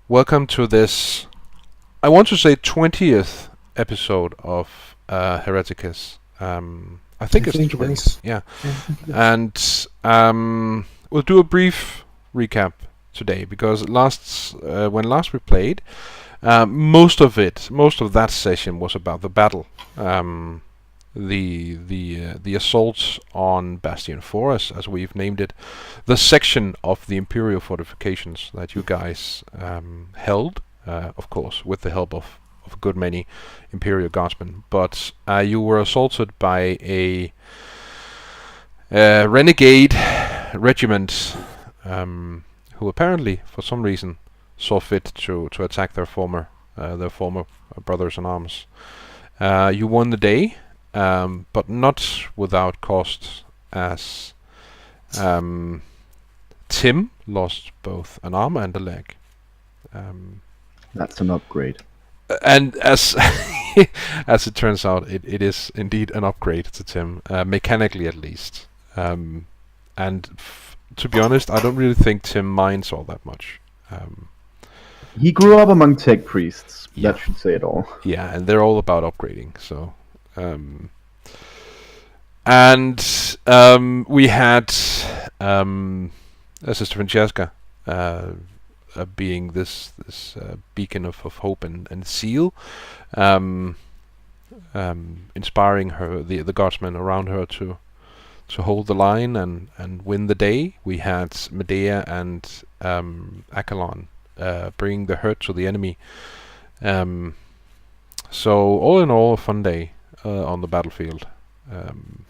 Welcome to this, I want to say 20th episode of Hereticus. I think it's 20th. Yeah. And we'll do a brief recap today because when last we played, most of that session was about the battle. The assault on Bastion 4, as we've named it, the section of the Imperial fortifications that you guys held, of course, with the help of a good many Imperial guardsmen. But you were assaulted by a renegade regiment who apparently, for some reason, saw fit to attack their former brothers in arms. You won the day. But not without cost, as Tim lost both an arm and a leg. That's an upgrade. And as as it turns out, it is indeed an upgrade to Tim, mechanically at least. To be honest, I don't really think Tim minds all that much. He grew up among tech priests. Yeah. That should say it all. Yeah, and they're all about upgrading, so... we had Sister Francesca being this beacon of hope and zeal, inspiring the guardsmen around her to hold the line and win the day. We had Medea and Achelon bringing the hurt to the enemy. So all in all, a fun day on the battlefield.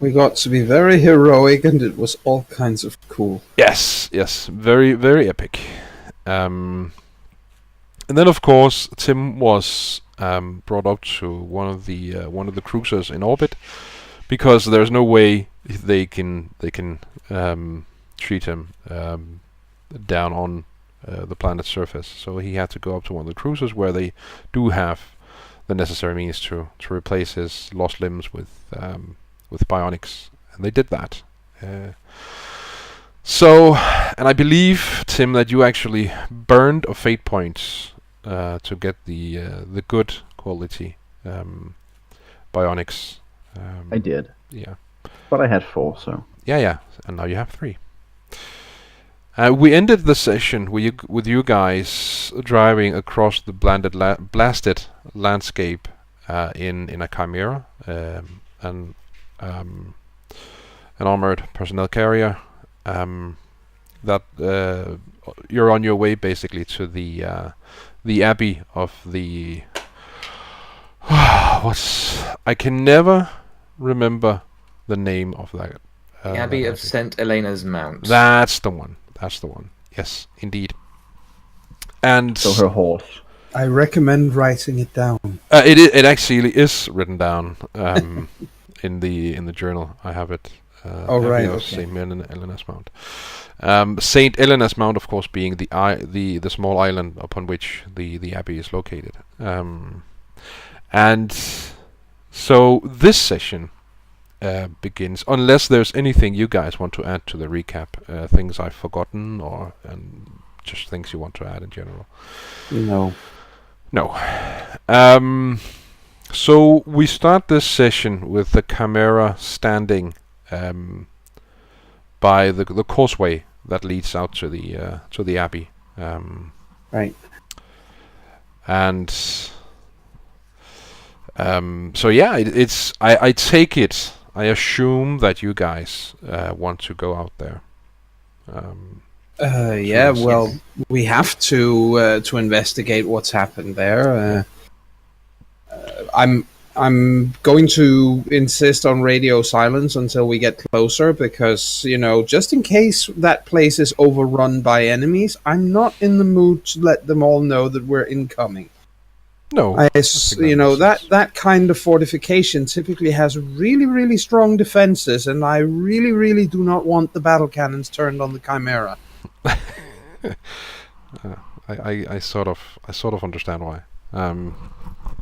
We got to be very heroic, and it was all kinds of cool. Yes, very, very epic. And then, of course, Tim was brought up to one of the cruisers in orbit, because there's no way they can treat him down on the planet's surface. So he had to go up to one of the cruisers where they do have the necessary means to replace his lost limbs with bionics, and they did that. And I believe, Tim, that you actually burned a fate point to get the good quality bionics. I did. Yeah. But I had 4, so... Yeah, and now you have 3. We ended the session with you guys driving across the blasted landscape in a chimera, an armored personnel carrier. That you're on your way basically to the abbey of the I can never remember the name of that. The Abbey of St. Elena's Mount. That's the one. Yes, indeed. And so her horse. I recommend writing it down. It actually is written down in the journal. I have it. Right. Okay. St. Elena's Mount. St. Elena's Mount, of course, being the small island upon which the abbey is located. And so this session begins, unless there's anything you guys want to add to the recap, things I've forgotten, and just things you want to add in general. No. So we start this session with the Chimera standing by the causeway that leads out to the abbey. Right. And so yeah, it's I take it. I assume that you guys want to go out there. Yeah, well, we have to investigate what's happened there. I'm going to insist on radio silence until we get closer, because, just in case that place is overrun by enemies, I'm not in the mood to let them all know that we're incoming. No, that kind of fortification typically has really, really strong defenses, and I really, really do not want the battle cannons turned on the Chimera. I sort of understand why.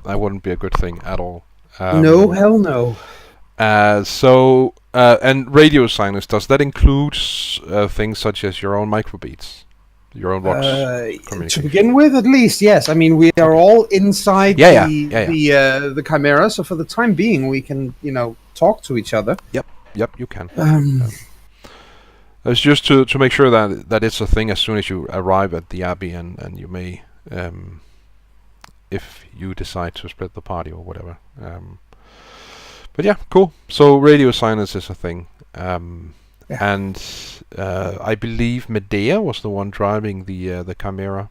That wouldn't be a good thing at all. No, hell no. And radio silence, does that include things such as your own microbeats? your own rocks To communication. begin with, at least, yes. I mean, we are all inside the Chimera, so for the time being, we can, talk to each other. Yep, you can. It's just to make sure that it's a thing as soon as you arrive at the Abbey, and you may, if you decide to split the party or whatever. But yeah, cool. So radio silence is a thing. And I believe Medea was the one driving the Chimera.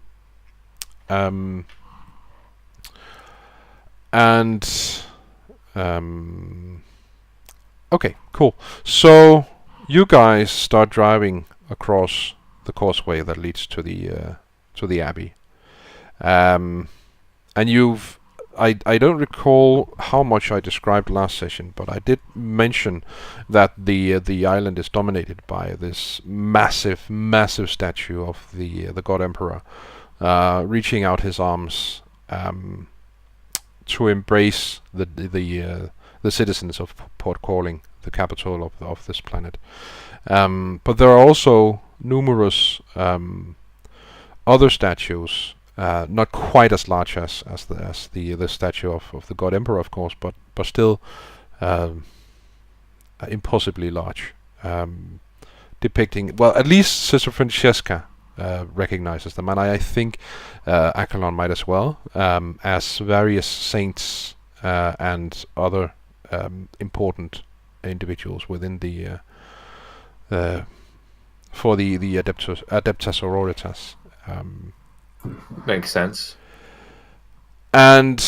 Okay, cool. So you guys start driving across the causeway that leads to the Abbey. And I don't recall how much I described last session, but I did mention that the island is dominated by this massive statue of the God Emperor, reaching out his arms to embrace the citizens of Port Calling, the capital of this planet. But there are also numerous other statues. Not quite as large as the statue of the God Emperor, of course, but still impossibly large, depicting, well, at least Sister Francesca recognizes them, and I think Accolon might as well, as various saints and other important individuals within the for the Adeptus Sororitas. Makes sense. And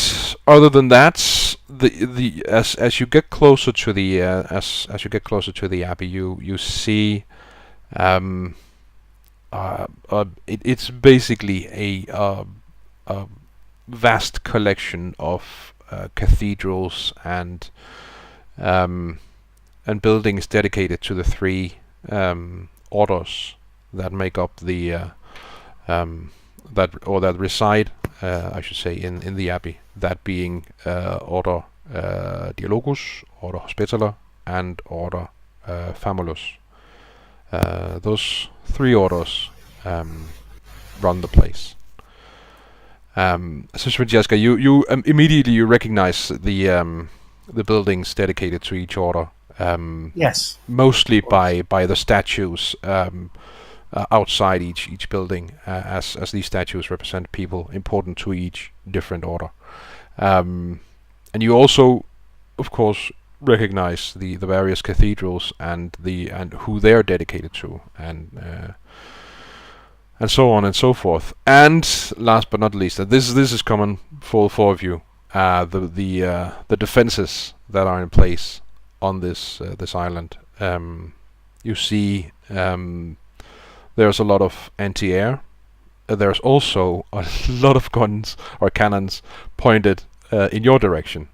other than that, as you get closer to the as you get closer to the Abbey, you see it's basically a vast collection of cathedrals and buildings dedicated to the three orders that make up the that reside, I should say, in the Abbey. That being Order Dialogus, Order Hospitaller, and Order Famulus. Those three orders run the place. Sister Francesca, you immediately recognize the buildings dedicated to each order. Yes. Mostly by the statues outside each building, as these statues represent people important to each different order. And you also, of course, recognize the various cathedrals and who they're dedicated to, and so on and so forth. And last but not least, this is common for all four of you, the defenses that are in place on this island. You see, there's a lot of anti-air. There's also a lot of guns or cannons pointed in your direction,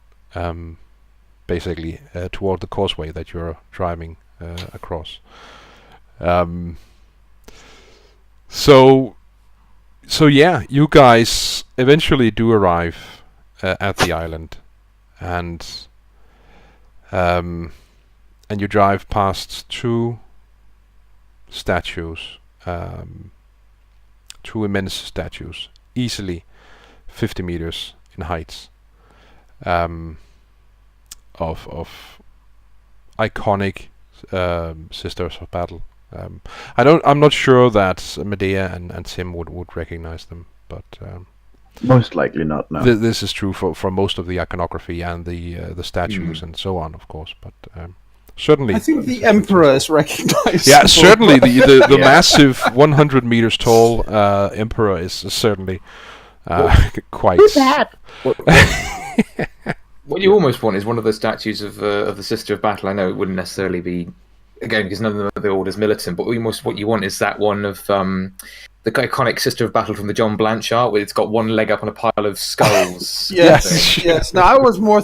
basically toward the causeway that you're driving across. So yeah, you guys eventually do arrive at the island, and you drive past two statues. Two immense statues, easily 50 meters in height, of iconic Sisters of Battle. I'm not sure that Medea and Tim would recognize them, but most likely not. No. This is true for most of the iconography and the statues and so on, of course, but. Certainly. I think the Emperor is recognized. Yeah, certainly the massive 100 meters tall Emperor is certainly quite. Who's that? What you almost want is one of the statues of the Sister of Battle. I know it wouldn't necessarily be, again, because none of the orders militant, but what you want is that one of the iconic Sister of Battle from the John Blanchard, where it's got one leg up on a pile of skulls. yes. No, I was more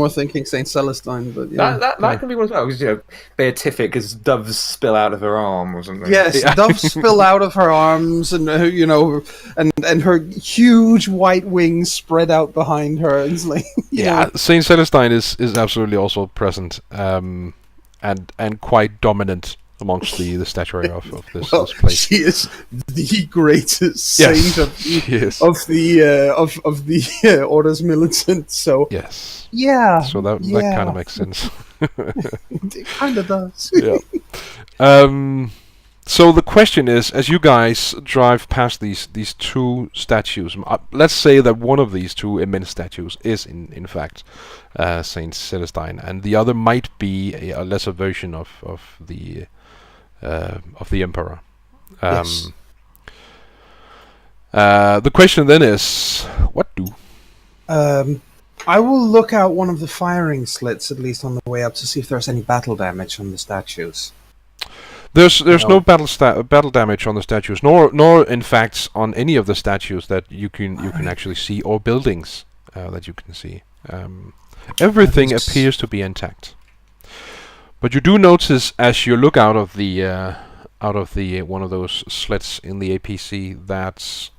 thinking Saint Celestine, but yeah. That can be one as well. Because, beatific as doves spill out of her arm or something. Yes, doves spill out of her arms, and and her huge white wings spread out behind her. It's like, Saint Celestine is absolutely also present, and quite dominant amongst the statuary of this, Well, this place. she is the greatest Yes, saint of she is. the Orders Militant. So Yes. yeah, So that kind of makes sense. it kind of does. Yeah. So the question is, as you guys drive past these two statues, let's say that one of these two immense statues is in fact Saint Celestine, and the other might be a lesser version of the Emperor. Yes. The question then is, what do? I will look out one of the firing slits, at least on the way up, to see if there's any battle damage on the statues. There's no battle damage on the statues, nor in fact on any of the statues that you can actually see, or buildings that you can see. Everything appears to be intact. But you do notice as you look out of the one of those slits in the APC that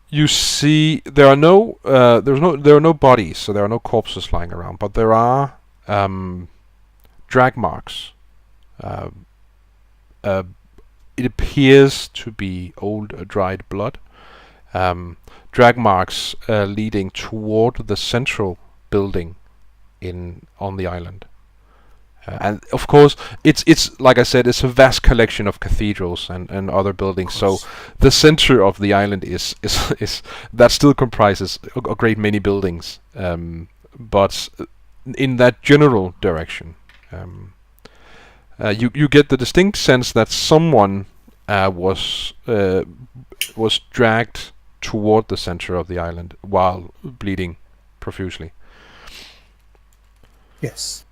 you see there are no bodies, so there are no corpses lying around, but there are drag marks. It appears to be old dried blood. Drag marks leading toward the central building on the island. And of course, it's like I said, it's a vast collection of cathedrals and other buildings. So the center of the island is that still comprises a great many buildings, but in that general direction, you get the distinct sense that someone was dragged toward the center of the island while bleeding profusely. Yes.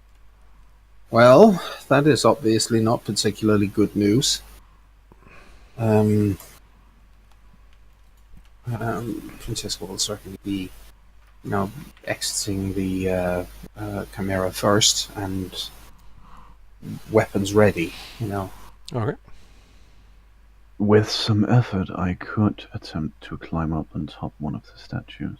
Well, that is obviously not particularly good news. Francesca will certainly be, exiting the Chimera first and weapons ready. Okay. With some effort, I could attempt to climb up on top one of the statues.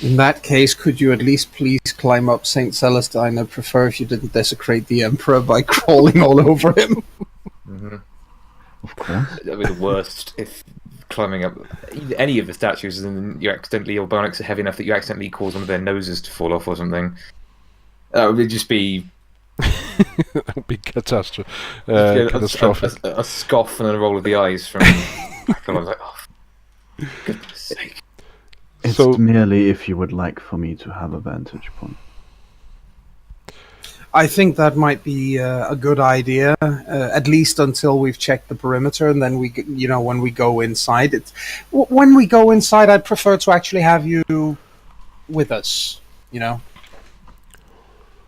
In that case, could you at least please climb up St. Celestine? I'd prefer if you didn't desecrate the Emperor by crawling all over him. Mm-hmm. Of course. That'd be the worst if climbing up any of the statues and you accidentally, your bionics are heavy enough that you accidentally cause one of their noses to fall off or something. That would just be... that would be catastrophic. A scoff and a roll of the eyes from... I was like, oh, goodness sake. It's So- merely if you would like for me to have a vantage point. I think that might be a good idea, at least until we've checked the perimeter, and then when we go inside. When we go inside, I'd prefer to actually have you with us.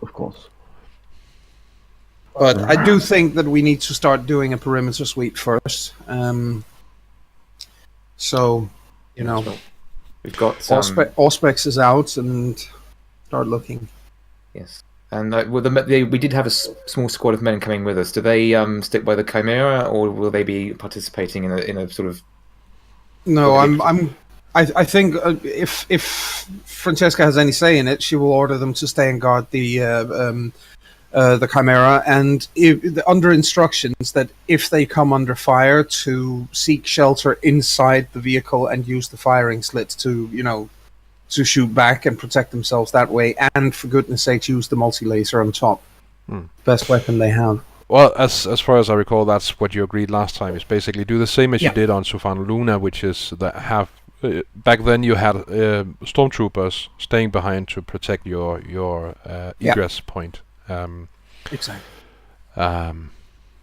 Of course. But I do think that we need to start doing a perimeter sweep first. We've got Auspex is out and start looking. yes, and we did have a small squad of men coming with us. Do they stick by the Chimera, or will they be participating in a sort of? No, I think if Francesca has any say in it, she will order them to stay and guard the Chimera, and under instructions that if they come under fire, to seek shelter inside the vehicle and use the firing slits to shoot back and protect themselves that way, and for goodness sake use the multi-laser on top. Best weapon they have. Well, as far as I recall, that's what you agreed last time. Is basically do the same as you did on Sufan Luna, which is that back then you had stormtroopers staying behind to protect your egress point. Exactly.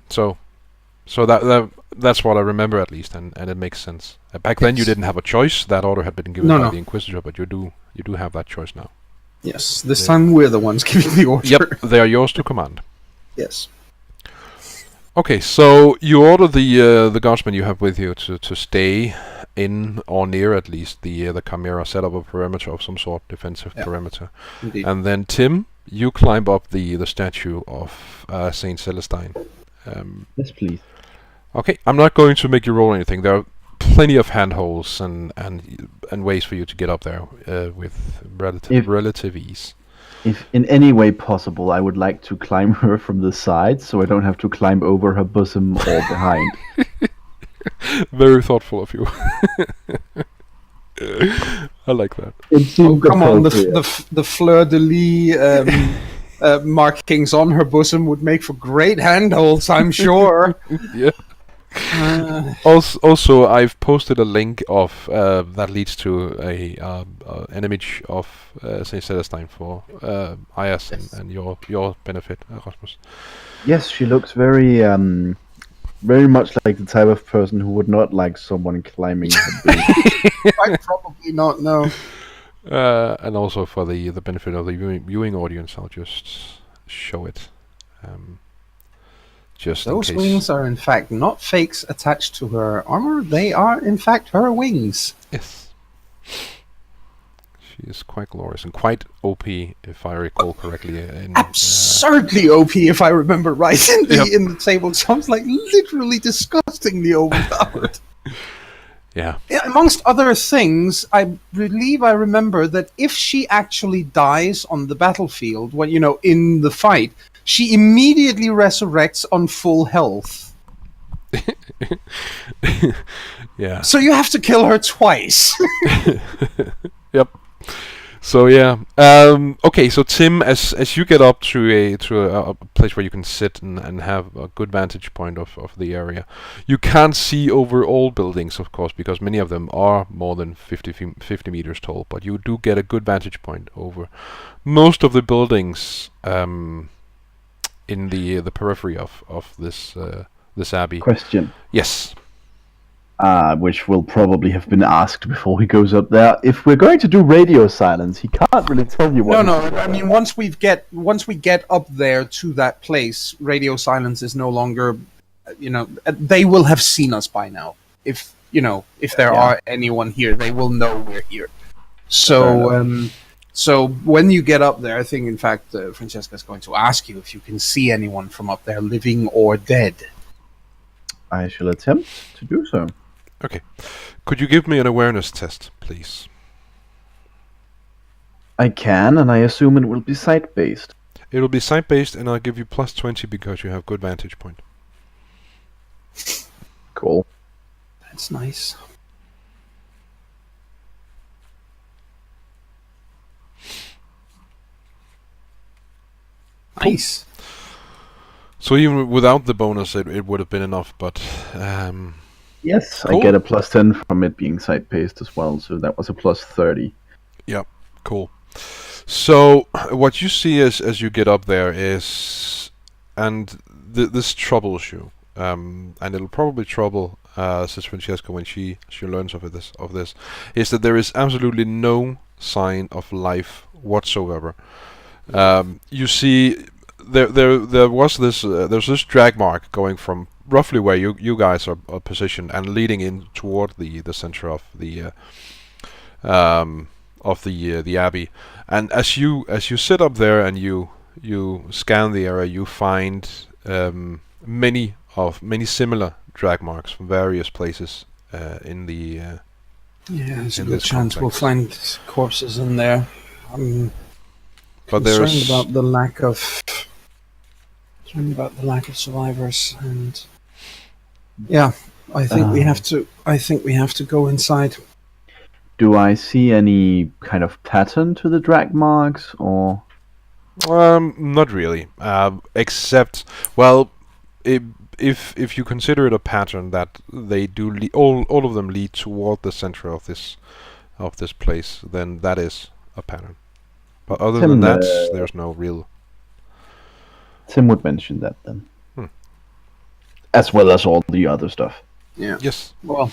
So that's what I remember at least, and it makes sense. Back then you didn't have a choice. That order had been given by the Inquisitor, but you do have that choice now. Yes, this time we're the ones giving the order. Yep, they are yours to command. Yes. Okay, so you order the guardsmen you have with you to stay in or near at least the Chimera, set up a perimeter of some sort, defensive perimeter. Indeed. And then Tim, you climb up the statue of Saint Celestine. Yes, please. Okay, I'm not going to make you roll anything. There are plenty of handholds and ways for you to get up there with relative ease. If in any way possible, I would like to climb her from the side, so I don't have to climb over her bosom or behind. Very thoughtful of you. I like that. Oh, come on, the fleur-de-lis markings on her bosom would make for great handholds, I'm sure. Yeah. Also, I've posted a link of that leads to an image of Saint Celestine for Ayas and your benefit, Rasmus. Yes, she looks very much like the type of person who would not like someone climbing her boot. I'd probably not know. And also for the benefit of the viewing audience, I'll just show it. Just Those in case. wings are in fact not fakes attached to her armor, they are in fact her wings. Yes. She is quite glorious and quite OP, if I recall correctly. Absurdly OP, if I remember right, in the table. Sounds like literally disgustingly overpowered. Yeah. Amongst other things, I believe I remember that if she actually dies on the battlefield, when in the fight, she immediately resurrects on full health. Yeah. So you have to kill her twice. Yep. So yeah. Okay. So Tim, as you get up to a place where you can sit and have a good vantage point of the area, you can't see over all buildings, of course, because many of them are more than 50 meters tall. But you do get a good vantage point over most of the buildings in the periphery of this abbey. Question. Yes. Which will probably have been asked before he goes up there. If we're going to do radio silence, he can't really tell you what. No. I mean, once we get up there to that place, radio silence is no longer. They will have seen us by now. If there are anyone here, they will know we're here. So, so when you get up there, I think in fact Francesca's going to ask you if you can see anyone from up there, living or dead. I shall attempt to do so. Okay. Could you give me an awareness test, please? I can, and I assume it will be sight-based. It will be sight-based, and I'll give you plus 20 because you have good vantage point. Cool. That's nice. Nice. So even without the bonus, it would have been enough, but... Yes, cool. I get a plus 10 from it being sight-based as well, so that was a plus 30. Yeah, cool. So what you see as you get up there is... And this troubles you. And it'll probably trouble says Francesca when she learns of this, is that there is absolutely no sign of life whatsoever. You see... There was there's this drag mark going from roughly where you guys are positioned and leading in toward the center of the abbey. And as you sit up there and you scan the area, you find many similar drag marks from various places in the. There's a good chance we'll find corpses in there. But concerned about the lack of survivors, and I think we have to go inside. Do I see any kind of pattern to the drag marks, or? Not really. Except, well, if you consider it a pattern that they do all of them lead toward the center of this place, then that is a pattern. But other than that, there's no real... Tim would mention that then. As well as all the other stuff. Yeah. Yes. Well,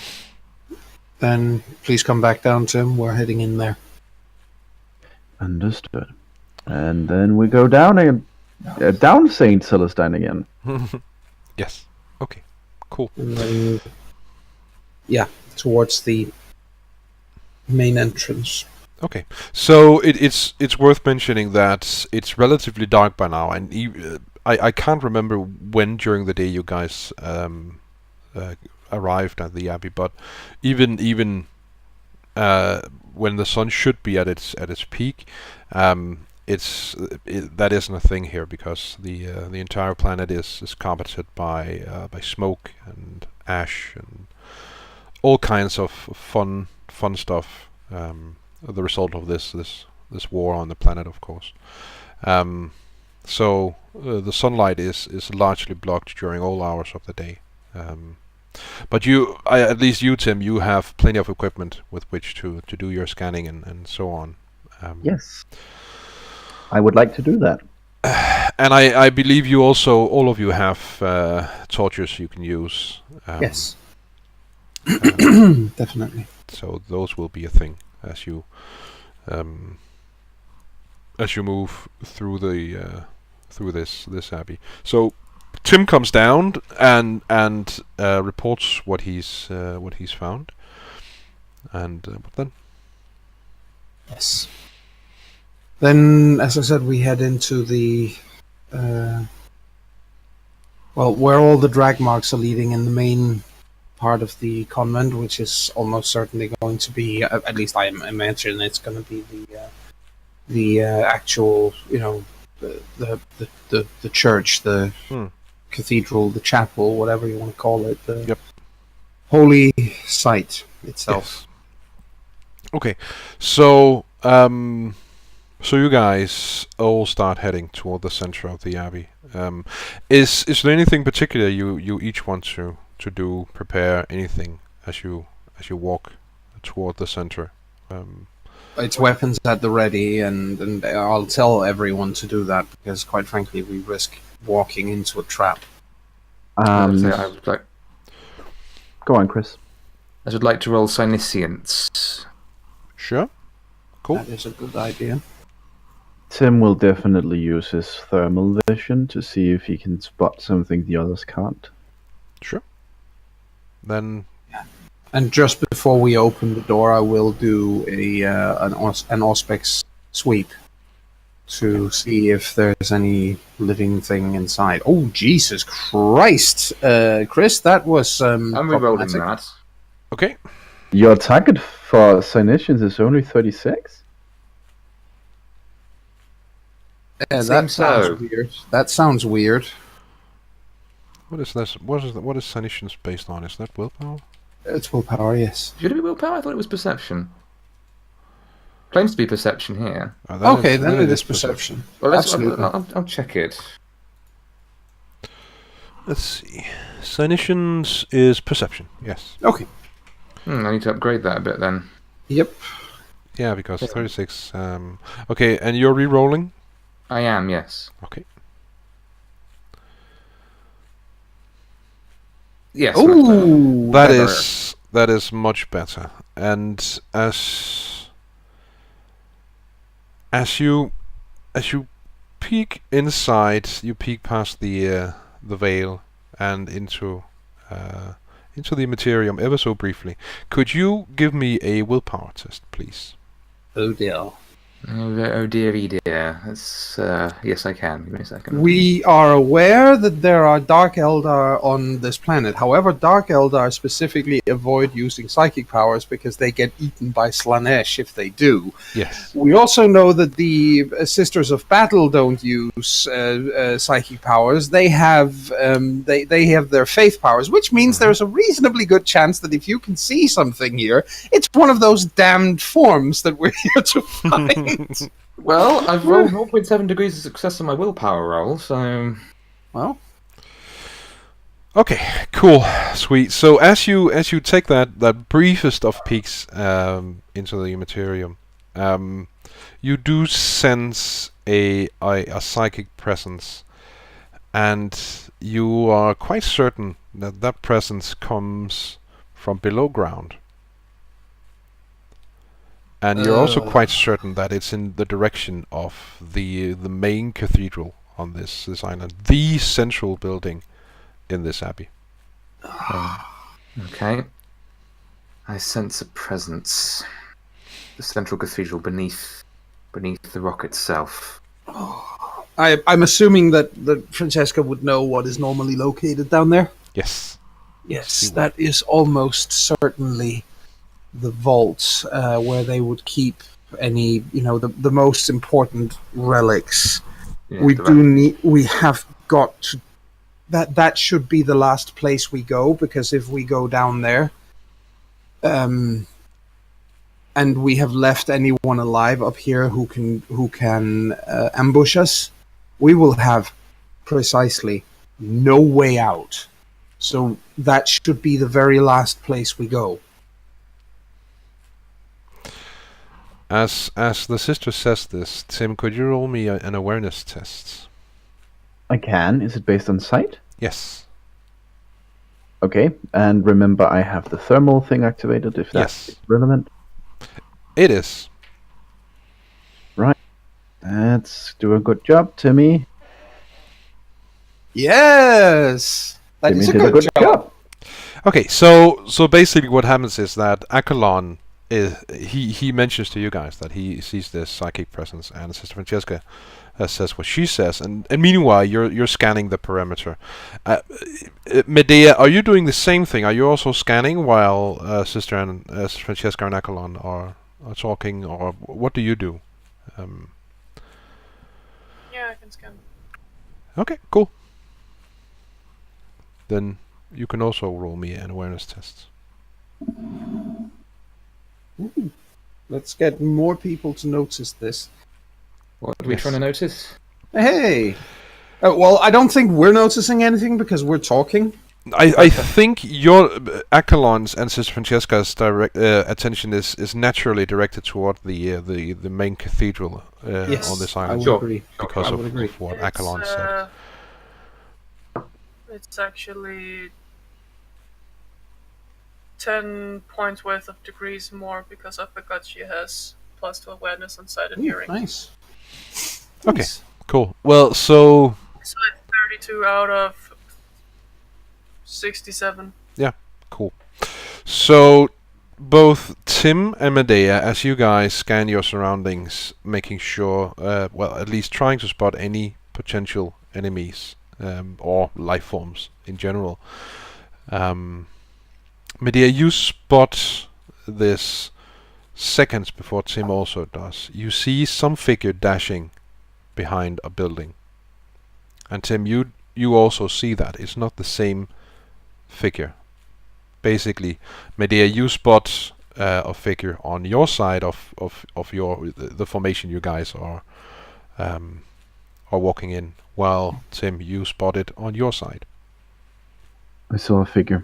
then please come back down, Tim. We're heading in there. Understood. And then we go down down St. Celestine again. Yes. Okay. Cool. And then, towards the main entrance. Okay, so it's worth mentioning that it's relatively dark by now, and I can't remember when during the day you guys arrived at the abbey. But even when the sun should be at its peak, that isn't a thing here, because the entire planet is carpeted by smoke and ash and all kinds of fun stuff. The result of this war on the planet, of course. So the sunlight is largely blocked during all hours of the day. But at least you, Tim, you have plenty of equipment with which to do your scanning and so on. Yes. I would like to do that. And I believe you also, all of you have torches you can use. Yes. Definitely. So those will be a thing as you move through through this abbey. So Tim comes down and reports what he's found. And what then? Yes. Then, as I said, we head into the where all the drag marks are leading in the main part of the convent, which is almost certainly going to be, at least I imagine it's going to be the actual, the church, the cathedral, the chapel, whatever you want to call it, the holy site itself. Yes. Okay, so so you guys all start heading toward the center of the abbey. Is there anything particular you each want to do, prepare anything as you walk toward the center? It's weapons at the ready, and I'll tell everyone to do that, because quite frankly we risk walking into a trap. I would like. Go on, Chris. I would like to roll Psyniscience. Sure. Cool. That is a good idea. Tim will definitely use his thermal vision to see if he can spot something the others can't. Sure. Then. And just before we open the door, I will do an Auspex sweep to see if there's any living thing inside. Oh, Jesus Christ! Chris, that was... I'm re-rolling that. Okay. Your target for Psyniscience is only 36? Yeah, that sounds weird. That sounds weird. What is this? What is Psyniscience based on? Is that willpower? It's willpower, yes. Should it be willpower? I thought it was perception. Claims to be perception here. Okay, then it is perception. Well, Absolutely. I'll check it. Let's see. Psyniscience is perception. Yes. Okay. I need to upgrade that a bit then. Yep. Yeah, because 36. Okay, and you're re-rolling? I am, yes. Okay. Yes. Ooh, that is much better. And as you peek inside, you peek past the veil and into the Imperium ever so briefly. Could you give me a willpower test, please? Oh dear. Oh dearie dear. That's, yes, I can. Give me a second. We are aware that there are Dark Eldar on this planet. However, Dark Eldar specifically avoid using psychic powers because they get eaten by Slanesh if they do. Yes. We also know that the Sisters of Battle don't use psychic powers. They have they have their faith powers, which means there's a reasonably good chance that if you can see something here, it's one of those damned forms that we're here to find. Well, I've rolled 0.7 degrees of success on my willpower roll, so... Well... Okay, cool, sweet. So as you take that briefest of peeks into the Imperium, you do sense a psychic presence, and you are quite certain that presence comes from below ground. And you're also quite certain that it's in the direction of the main cathedral on this island, the central building in this abbey. Okay. I sense a presence. The central cathedral beneath the rock itself. I'm assuming that Francesca would know what is normally located down there. Yes. Yes, that is almost certainly the vaults where they would keep any, the most important relics. Yeah, We have got to. That should be the last place we go, because if we go down there, and we have left anyone alive up here who can ambush us, we will have precisely no way out. So that should be the very last place we go. As the sister says this, Tim, could you roll me an awareness test? I can. Is it based on sight? Yes. Okay, and remember I have the thermal thing activated, if that's Yes. relevant. It is. Right. Let's do a good job, Timmy. Yes! That is Timmy a did good job. Okay, so basically what happens is that Accolon he mentions to you guys that he sees this psychic presence, and Sister Francesca says what she says, and meanwhile you're scanning the perimeter. Medea, are you doing the same thing? Are you also scanning while Sister and Francesca and Accolon are talking, or what do you do? Yeah, I can scan. Okay, cool. Then you can also roll me an awareness test. Ooh. Let's get more people to notice this. What are we trying to notice? Hey! Well, I don't think we're noticing anything because we're talking. I think your Accolon's and Sister Francesca's direct attention is naturally directed toward the main cathedral Yes, on this I island. would agree. Because I of, would agree. of what Accolon said. It's actually 10 points worth of degrees more because I forgot she has +2 awareness and sight and Ooh, hearing. nice. Okay, Nice. cool. Well, so So it's 32 out of 67. cool. So both Tim and Medea, as you guys scan your surroundings, making sure, well, at least trying to spot any potential enemies or life forms in general. Medea, you spot this seconds before Tim also does. You see some figure dashing behind a building. And Tim, you also see that. It's not the same figure. Basically, Medea, you spot a figure on your side of your the formation you guys are walking in, while Tim, you spot it on your side. I saw a figure.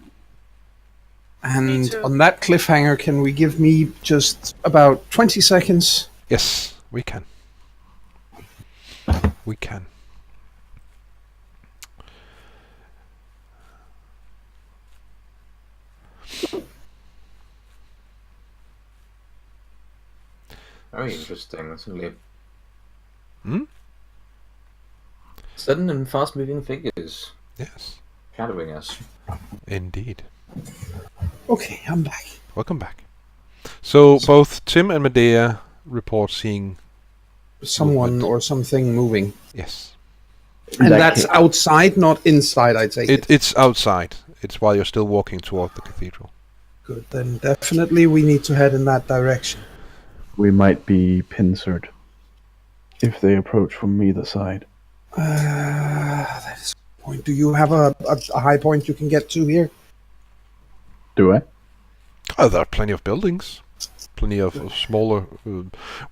Me And too. on that cliffhanger, can we give me just about 20 seconds? Yes, we can. We can. Very interesting. That's really Hmm? sudden and fast-moving figures Yes, shadowing us. indeed. Okay, I'm back. Welcome back. So both Tim and Medea report seeing Someone Movement. or something moving. yes. And that that's ca- outside, not inside, I take it. It's outside. It's while you're still walking toward the cathedral. Good, then definitely we need to head in that direction. We might be pincered if they approach from either side. That is a point. Do you have a high point you can get to here? Do I? Oh, there are plenty of buildings, plenty of smaller.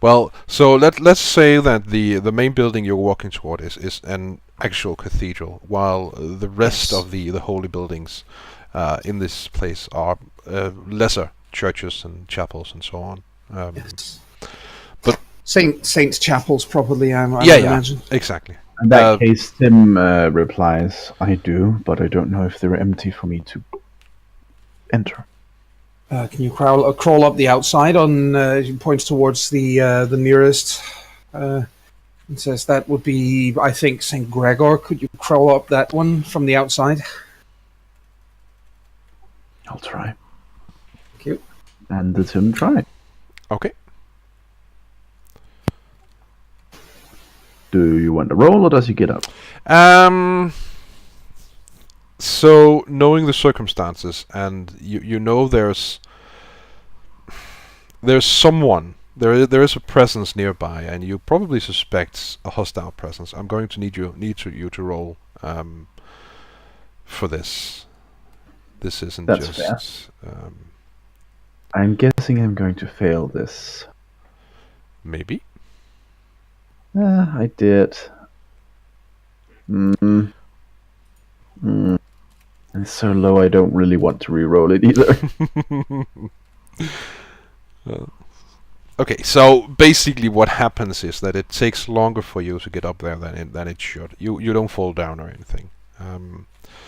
Well, so let's say that the main building you're walking toward is an actual cathedral, while the rest Yes. of the holy buildings in this place are lesser churches and chapels and so on. Yes. But- Saint's Chapels, probably. I would yeah, imagine. exactly. In that case, Tim replies, I do, but I don't know if they're empty for me to enter. Can you crawl up the outside? He points towards the nearest. And says that would be, I think, St. Gregor. Could you crawl up that one from the outside? I'll try. Thank you. And the Tim tried. Okay. Do you want to roll or does he get up? So knowing the circumstances, and you know there's someone, there is a presence nearby, and you probably suspect a hostile presence. I'm going to need you to roll for this. This isn't That's just. I'm guessing I'm going to fail this. Maybe. I did. It's so low I don't really want to re-roll it either. Okay, so basically what happens is that it takes longer for you to get up there than it should. You don't fall down or anything.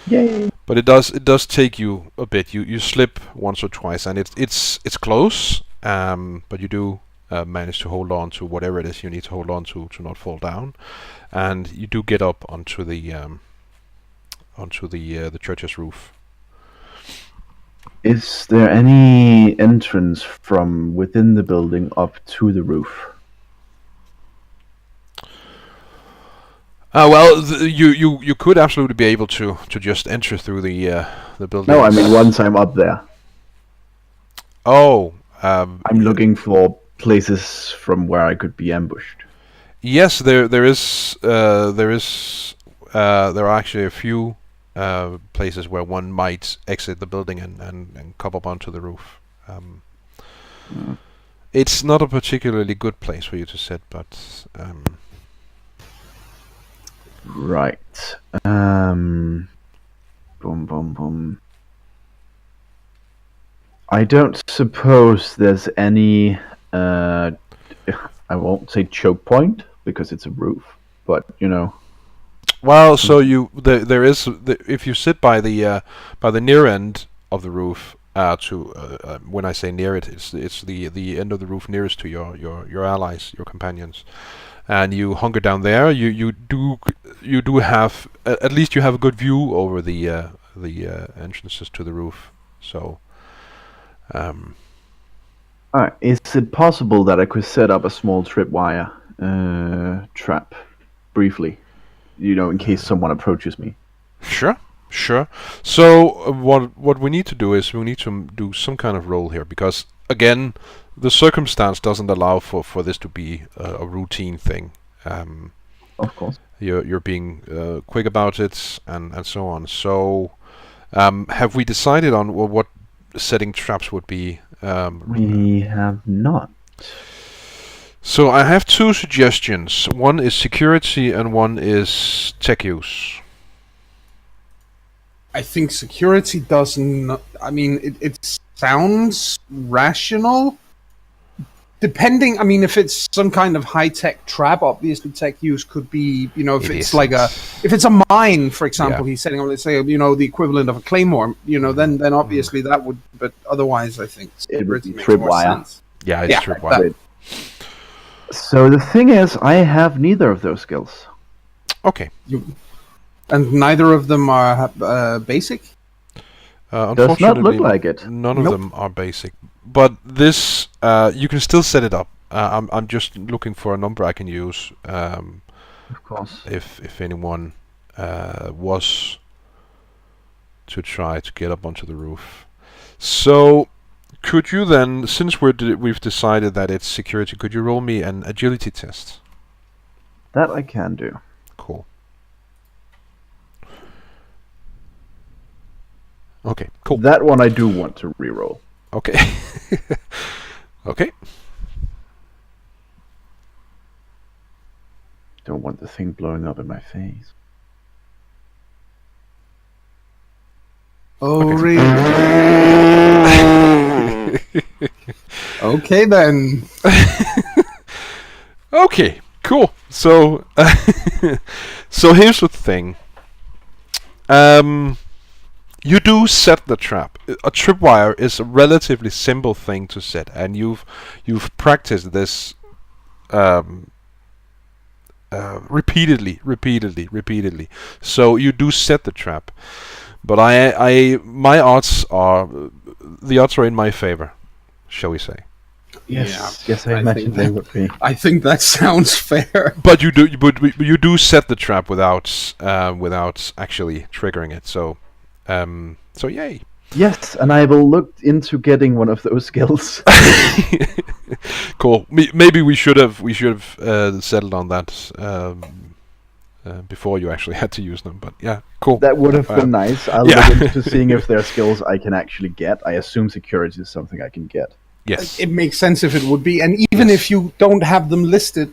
Yay! But it does take you a bit. You slip once or twice, and it's close. But you do manage to hold on to whatever it is you need to hold on to not fall down, and you do get up onto the church's roof. Is there any entrance from within the building up to the roof? Well, you could absolutely be able to just enter through the building. No, I mean once I'm up there. Oh, I'm looking for places from where I could be ambushed. yes, there are actually a few places where one might exit the building and come up onto the roof. It's not a particularly good place for you to sit, but Right. Boom, boom, boom. I don't suppose there's any. I won't say choke point because it's a roof, but you know. well, so there is if you sit by the near end of the roof. When I say near it, it's the end of the roof nearest to your allies, your companions, and you hunker down there. You do have at least you have a good view over the entrances to the roof. So. Alright, is it possible that I could set up a small tripwire trap briefly? You know, in case someone approaches me. Sure. So what we need to do is we need to do some kind of roll here, because again, the circumstance doesn't allow for this to be a routine thing. Of course. You're being quick about it and so on. So have we decided on what setting traps would be? We have not. So I have two suggestions. One is security and one is tech use. I think security doesn't. I mean, it sounds rational. Depending, I mean, if it's some kind of high-tech trap, obviously tech use could be, you know, if it's like if it's a mine, for example, he's setting up, let's say, you know, the equivalent of a claymore, you know, then obviously that would, but otherwise, I think security makes more sense. Yeah, it's tripwire. So the thing is, I have neither of those skills. Okay. And neither of them are basic? Does not look like it. None of them are basic. But this, you can still set it up. I'm just looking for a number I can use. Of course. If anyone was to try to get up onto the roof. So, could you then, since we've decided that it's security, could you roll me an agility test? That I can do. Cool. Okay, cool. That one I do want to reroll. Okay. Okay. Don't want the thing blowing up in my face. Oh, really? Okay, then. Okay, cool. So, so here's the thing. You do set the trap. A tripwire is a relatively simple thing to set, and you've practiced this repeatedly. So you do set the trap, but my odds are in my favor, shall we say? Yes, I imagine they would be. I think that sounds fair. But you do set the trap without actually triggering it. So So yay. Yes, and I will look into getting one of those skills. Cool. Maybe we should have settled on that before you actually had to use them. But yeah, cool. That would have been nice. I'll yeah. look into seeing if there are skills I can actually get. I assume security is something I can get. Yes. It makes sense if it would be, and even Yes. if you don't have them listed,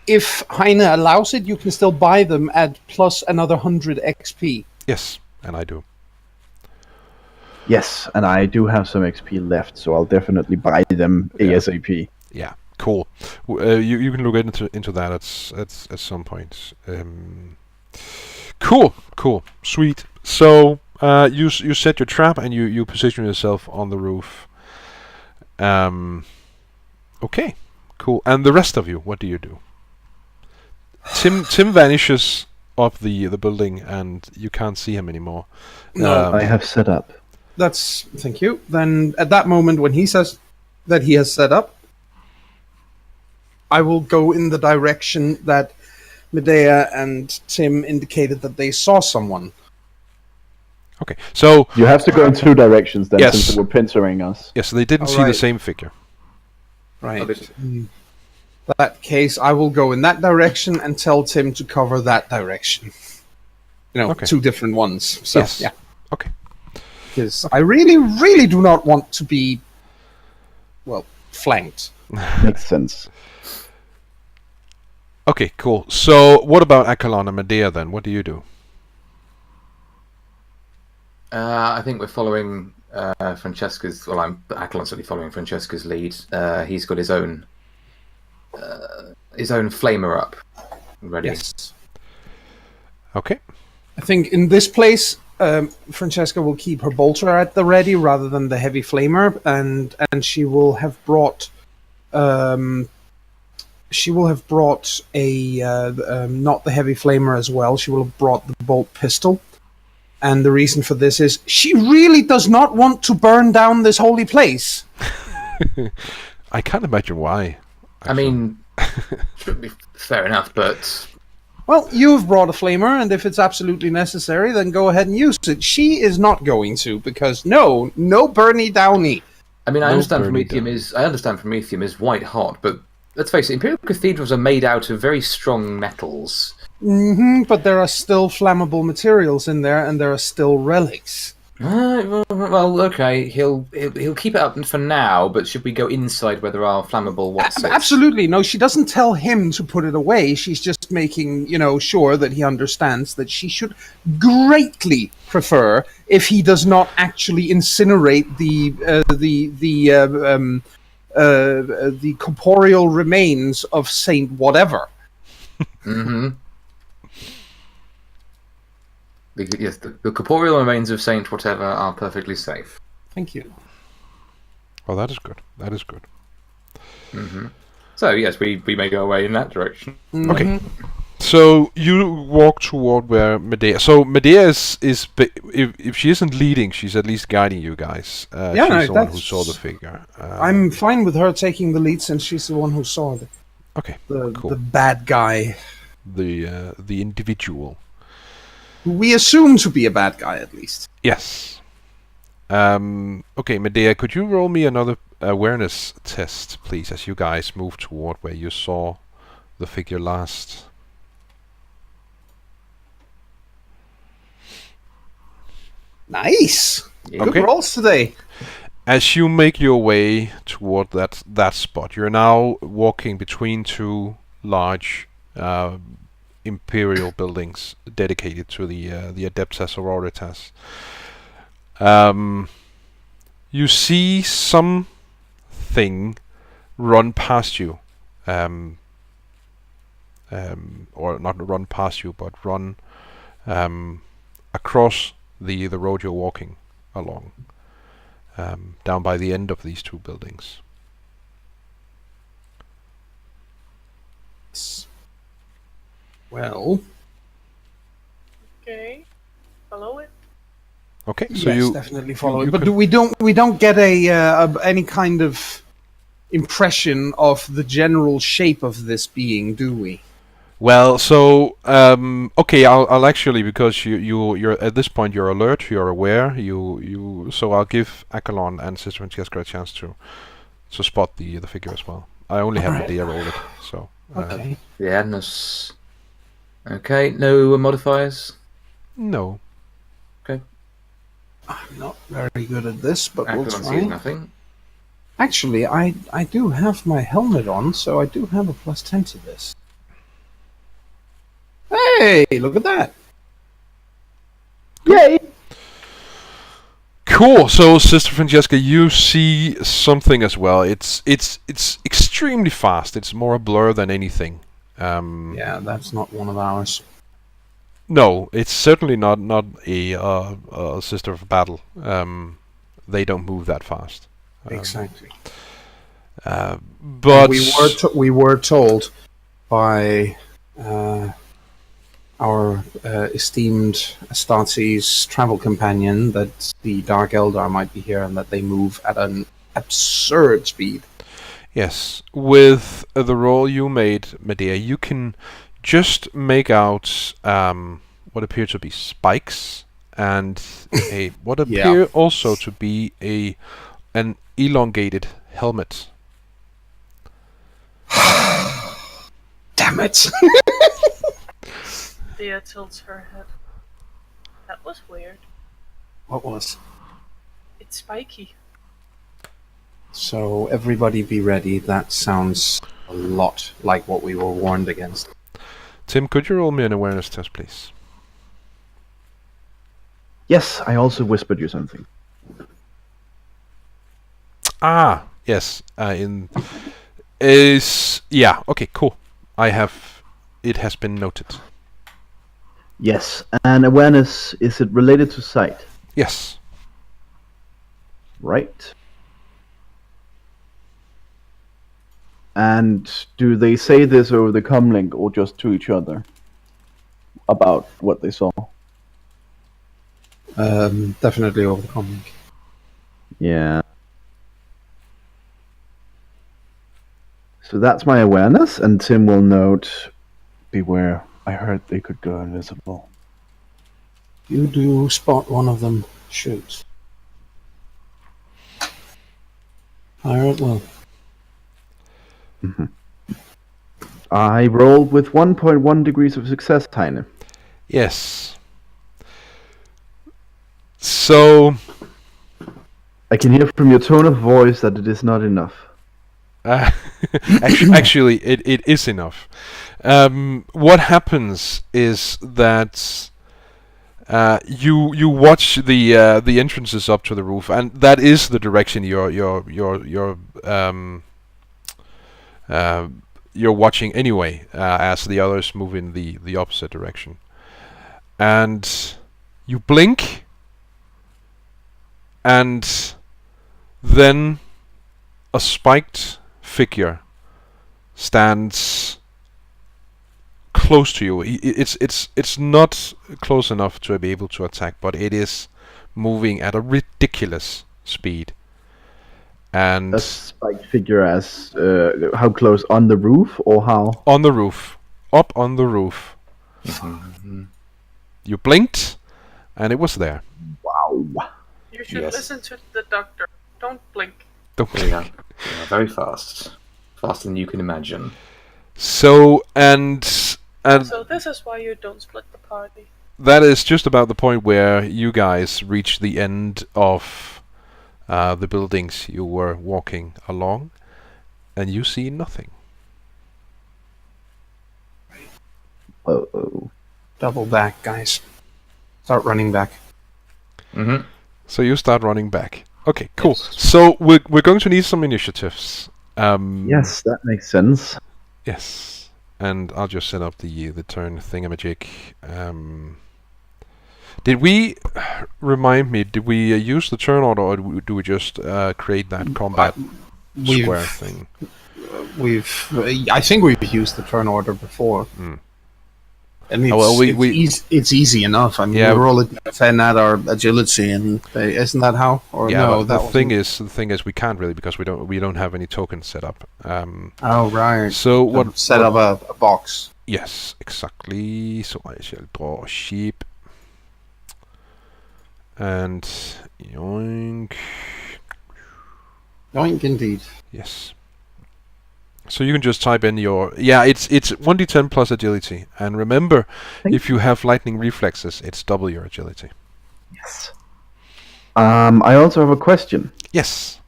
if Heine allows it, you can still buy them at plus another 100 XP. Yes, and I do. Yes, and I do have some XP left, so I'll definitely buy them ASAP. Yeah, cool. You can look into that at some point. Cool, sweet. So you set your trap and you position yourself on the roof. Okay, cool. And the rest of you, what do you do? Tim vanishes up the building and you can't see him anymore. No, I have set up. Thank you. Then at that moment when he says that he has set up, I will go in the direction that Medea and Tim indicated that they saw someone. Okay, so You have to go in two directions then, Yes. since they were pincering us. yes, they didn't see the Alright. same figure. Right. Oh, did In that case, I will go in that direction and tell Tim to cover that direction. Okay. Two different ones. So, Yes. yeah. Okay. Because I really, really do not want to be, well, flanked. Makes sense. Okay, cool. So what about Akalon and Medea then? What do you do? I think we're following Francesca's. Well, Akalon's certainly following Francesca's lead. He's got his own flamer up ready. Yes. Okay. I think in this place, Francesca will keep her bolter at the ready rather than the heavy flamer, and she will have brought a not the heavy flamer as well. She will have brought the bolt pistol, and the reason for this is she really does not want to burn down this holy place. I can't imagine why. I mean, should be fair enough, but Well, you've brought a flamer, and if it's absolutely necessary, then go ahead and use it. She is not going to, because no Bernie Downey. I mean, I No understand burning Prometheum is white hot, but let's face it, Imperial cathedrals are made out of very strong metals. But there are still flammable materials in there, and there are still relics. Well, okay, he'll keep it up for now, but should we go inside where there are flammable what's Absolutely. No, she doesn't tell him to put it away. She's just making, sure that he understands that she should greatly prefer if he does not actually incinerate the corporeal remains of Saint whatever. Mm-hmm. Yes, the corporeal remains of Saint whatever are perfectly safe. Thank you. Oh, that is good. That is good. Mm-hmm. So yes, we may go away in that direction. Okay. So you walk toward where Medea. So Medea is if she isn't leading, she's at least guiding you guys. She's the one who saw the figure. I'm fine with her taking the lead since she's the one who saw it. Okay. The Cool. bad guy. The individual. Who we assume to be a bad guy, at least. Yes. Okay, Medea, could you roll me another awareness test, please, as you guys move toward where you saw the figure last? Nice. Yeah. Good rolls today. As you make your way toward that spot, you're now walking between two large imperial buildings dedicated to the Adeptas Auroritas. You see something run past you, or not run past you, but run across the road you're walking along, down by the end of these two buildings. Well, Okay. Follow it. Okay, so yes, you definitely follow you it. But can- we don't get any kind of impression of the general shape of this being, do we? Well, so okay, I'll actually, because you're at this point, you're alert, you're aware, so I'll give Akalon and Sister Francesca a chance to spot the figure as well. I only have Alright. Medea roll it, so Okay. Yeah, okay, no modifiers. no. I'm not very good at this, but we'll Akalon sees try. nothing. Actually, I do have my helmet on, so I do have a +10 to this. Hey, look at that! Yay! Cool. So, Sister Francesca, you see something as well. It's extremely fast. It's more a blur than anything. Yeah, that's not one of ours. No, it's certainly not a Sister of Battle. They don't move that fast. Exactly. But we were told by our esteemed Astartes travel companion that the Dark Eldar might be here and that they move at an absurd speed. yes, with the roll you made, Medea, you can just make out what appear to be spikes and what appear also to be an elongated helmet. Damn it! Thea tilts her head. That was weird. What was? It's spiky. So everybody be ready. That sounds a lot like what we were warned against. Tim, could you roll me an awareness test, please? Yes, I also whispered you something. Ah, yes. Yeah. Okay. Cool. It has been noted. Yes, and awareness, is it related to sight? Yes. Right. And do they say this over the comlink or just to each other about what they saw? Definitely over the comic. Yeah. So that's my awareness, and Tim will note, beware, I heard they could go invisible. You do spot one of them shoot. Fire at will. I rolled with 1.1 degrees of success, Heine. Yes. So I can hear from your tone of voice that it is not enough. actually, it is enough. What happens is that you watch the entrances up to the roof, and that is the direction you're watching anyway, as the others move in the opposite direction. And you blink, and then a spiked figure stands close to you. It's not close enough to be able to attack, but it is moving at a ridiculous speed. And a spiked figure as how close, on the roof or how? On the roof, up on the roof. You blinked, and it was there. Wow. You should listen to the doctor. Don't blink. Don't Yeah, blink. yeah, very fast, faster than you can imagine. So and So this is why you don't split the party. that is just about the point where you guys reach the end of the buildings you were walking along, and you see nothing. Uh-oh. Double back, guys. Start running back. Mm-hmm. So you start running back. Okay, cool. Yes. So we're going to need some initiatives. Yes, that makes sense. Yes. And I'll just set up the turn thingamajig. Did we remind me? Did we use the turn order, or do we just create that combat square thing? I think we've used the turn order before. And it's, well, it's easy enough. I mean, Yeah. we roll a 10 at our agility, and isn't that how? Or yeah, no, but that the thing is, we can't really because we don't have any tokens set up. Oh right. So what? Set up a box. Yes, exactly. So I shall draw a sheep. And yoink. Yoink indeed. Yes. So you can just type in your it's 1d10 plus agility, and remember, if you have lightning reflexes, it's double your agility. Yes. I also have a question. Yes.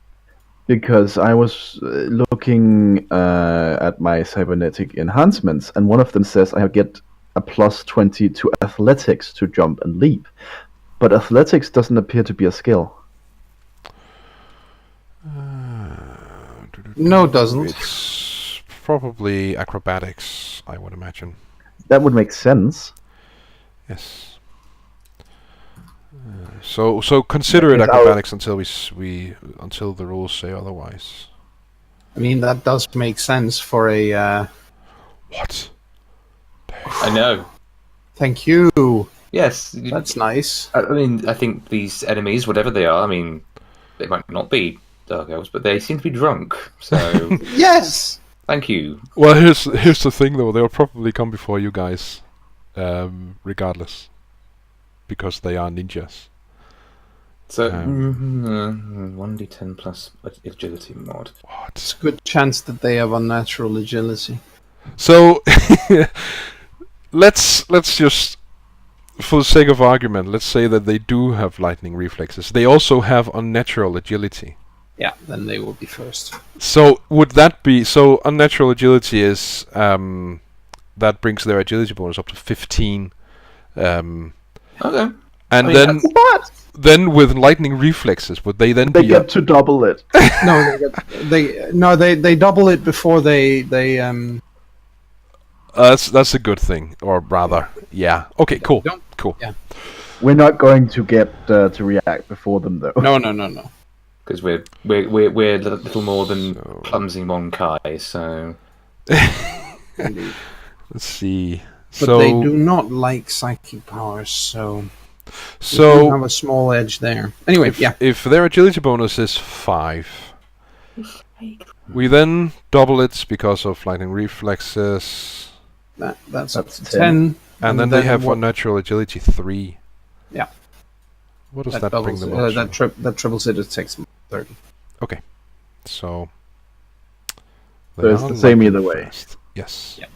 Because I was looking at my cybernetic enhancements, and one of them says I get a plus 20 to athletics to jump and leap. But athletics doesn't appear to be a skill. No, it doesn't. It's probably acrobatics, I would imagine. That would make sense. Yes. So consider it Because acrobatics until until the rules say otherwise. I mean, that does make sense for a. What? I know. Thank you. Yes. That's nice. I mean, I think these enemies, whatever they are, I mean, they might not be Dark Elves, but they seem to be drunk. So Yes. thank you. Well, here's the thing though. They'll probably come before you guys, regardless, because they are ninjas. So 1d10 plus agility mod. It's a good chance that they have unnatural agility. So let's just, for the sake of argument, let's say that they do have lightning reflexes. They also have unnatural agility. Yeah, then they will be first. So would that be unnatural agility is that brings their agility bonus up to 15. Okay. And mean, then with lightning reflexes, would they then They be get to double it. No, they double it before they that's a good thing, or rather, yeah. Okay, cool. Cool. Yeah. We're not going to get to react before them, though. No. Because we're a little more than clumsy Monkai, so. Let's see. But they do not like psychic powers, so we do have a small edge there. Anyway, if their agility bonus is 5, we then double it because of lightning reflexes. That's up to 10. And then they have unnatural agility 3. Yeah. What does that bring them up to? That triples it, it takes 30. Okay. So it's the same either way. Yes. Yeah.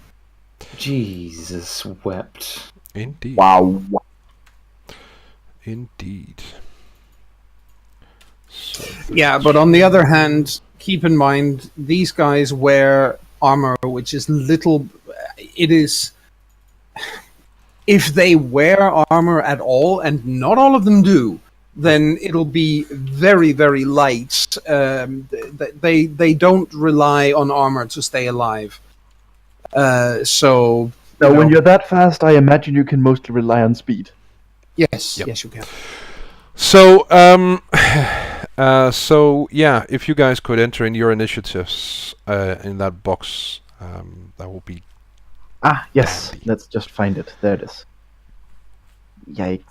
Jesus wept. Indeed. Wow. Indeed. So Yeah, but on the other hand, keep in mind these guys wear armor which is little. It is. If they wear armor at all, and not all of them do, then it'll be very, very light. They don't rely on armor to stay alive. So. Now, when you're that fast, I imagine you can mostly rely on speed. Yes, Yep. yes, you can. So, yeah, if you guys could enter in your initiatives in that box, that would be. Yes. Let's just find it. There it is. Yikes.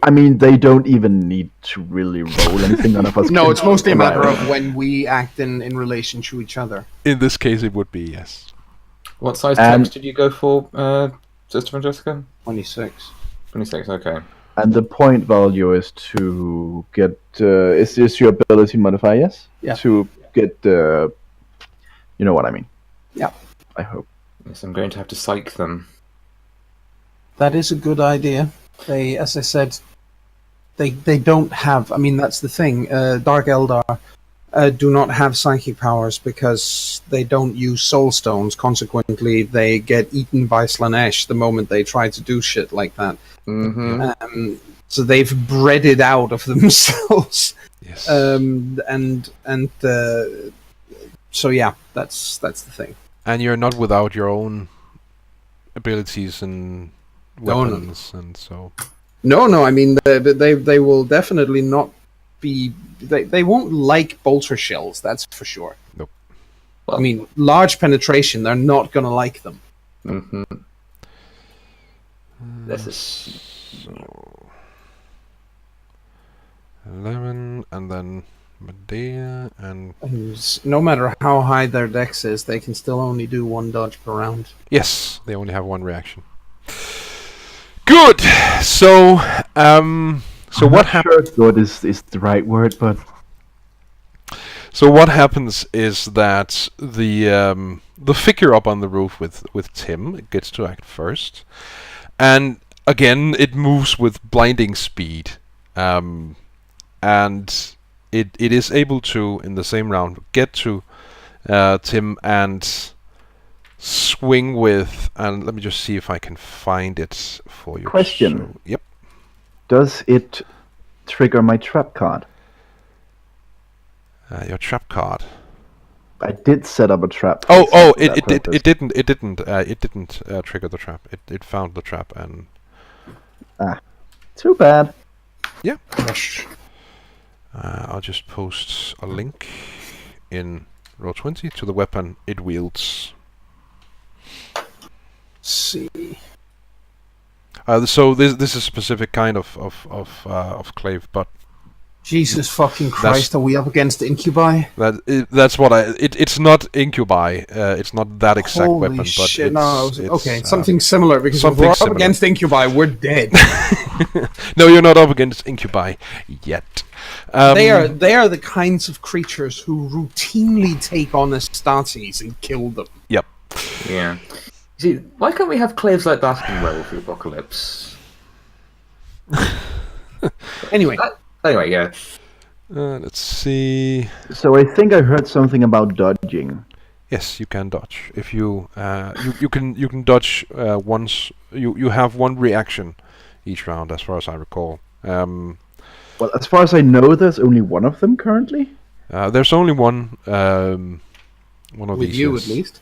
I mean, they don't even need to really roll anything. None of us. No, can it's mostly a roll. matter of when we act in relation to each other. In this case, it would be, yes. What size text did you go for, Sister Francesca? 26. 26, okay. And the point value is to get. Is this your ability modifier? Yes. Yeah. To get. You know what I mean. Yeah. I hope. Yes, I'm going to have to psych them. That is a good idea. They, as I said, they don't have. I mean, that's the thing. Dark Eldar do not have psychic powers because they don't use soul stones. Consequently, they get eaten by Slanesh the moment they try to do shit like that. Mm-hmm. So they've bred it out of themselves. Yes. So yeah, that's the thing. And you're not without your own abilities and weapons, and so. No. I mean, they will definitely not be. They won't like bolter shells. That's for sure. Nope. I mean, large penetration. They're not gonna like them. Mm-hmm. This is So 11, and then Medea, and No matter how high their dex is, they can still only do one dodge per round. yes, they only have one reaction. Good. So, so I'm what not happens? sure good is the right word, but So what happens is that the figure up on the roof with Tim gets to act first, and again it moves with blinding speed, and it is able to in the same round get to Tim and swing with, and let me just see if I can find it for you. Question. So, yep. does it trigger my trap card? Your trap card. I did set up a trap. Oh, for it that did. purpose. It didn't trigger the trap. It found the trap, and Too bad. yeah. I'll just post a link in Roll20 to the weapon it wields. See. So this is a specific kind of clave, but Jesus fucking Christ, are we up against incubi? that's what it's not incubi. It's not that exact Holy weapon, but shit, it's okay, something similar, because if something we're up similar. against incubi, we're dead. No, you're not up against incubi yet. They are the kinds of creatures who routinely take on Astartes and kill them. Yep. yeah. See, why can't we have claves like that in Werewolf the Apocalypse? Anyway, Anyway, yeah. Let's see. So I think I heard something about dodging. Yes, you can dodge. If you you can dodge once. You have one reaction each round, as far as I recall. Well, as far as I know, there's only one of them currently. There's only one. One of with these. you yes. at least.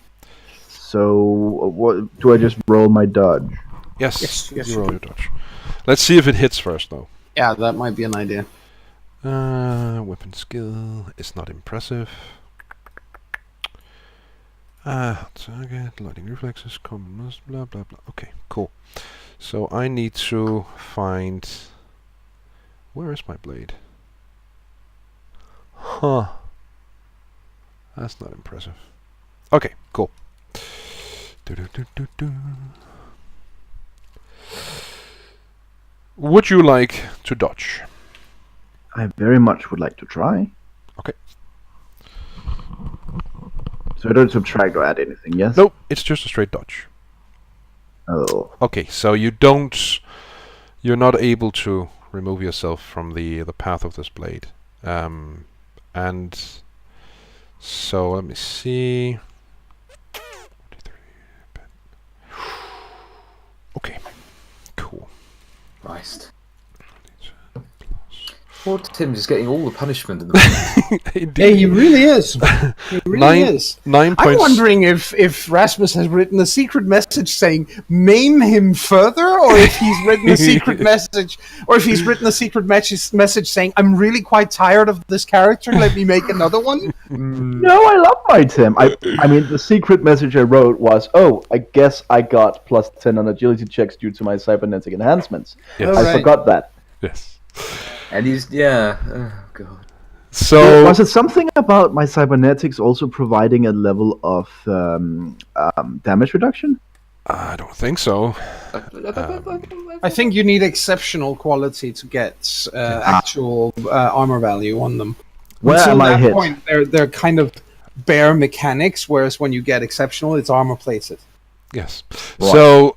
So what do I just roll my dodge? Yes. Yes, You you roll your dodge. Let's see if it hits first, though. Yeah, that might be an idea. Weapon skill is not impressive. Target, lighting reflexes, combos, blah blah blah. Okay, cool. So I need to find. Where is my blade? Huh. That's not impressive. Okay, cool. Do-do-do-do-do. Would you like to dodge? I very much would like to try. Okay. So I don't subtract or add anything, yes? Nope, it's just a straight dodge. Oh. Okay, so you're not able to remove yourself from the path of this blade. And so let me see. Okay, cool. Christ. Poor Tim's just getting all the punishment in the world. Hey, he really is. He really is. 9 points. I'm wondering if Rasmus has written a secret message saying maim him further, or if he's written a secret message, message saying I'm really quite tired of this character. Let me make another one. No, I love my Tim. I mean, the secret message I wrote was, I guess I got +10 on agility checks due to my cybernetic enhancements. Yes. I forgot that. Yes. And he's, yeah. Oh, God. So Was it something about my cybernetics also providing a level of damage reduction? I don't think so. I think you need exceptional quality to get actual armor value on them. Where Until am I that hit? point, they're kind of bare mechanics, whereas when you get exceptional, it's armor plated. Yes. Right. So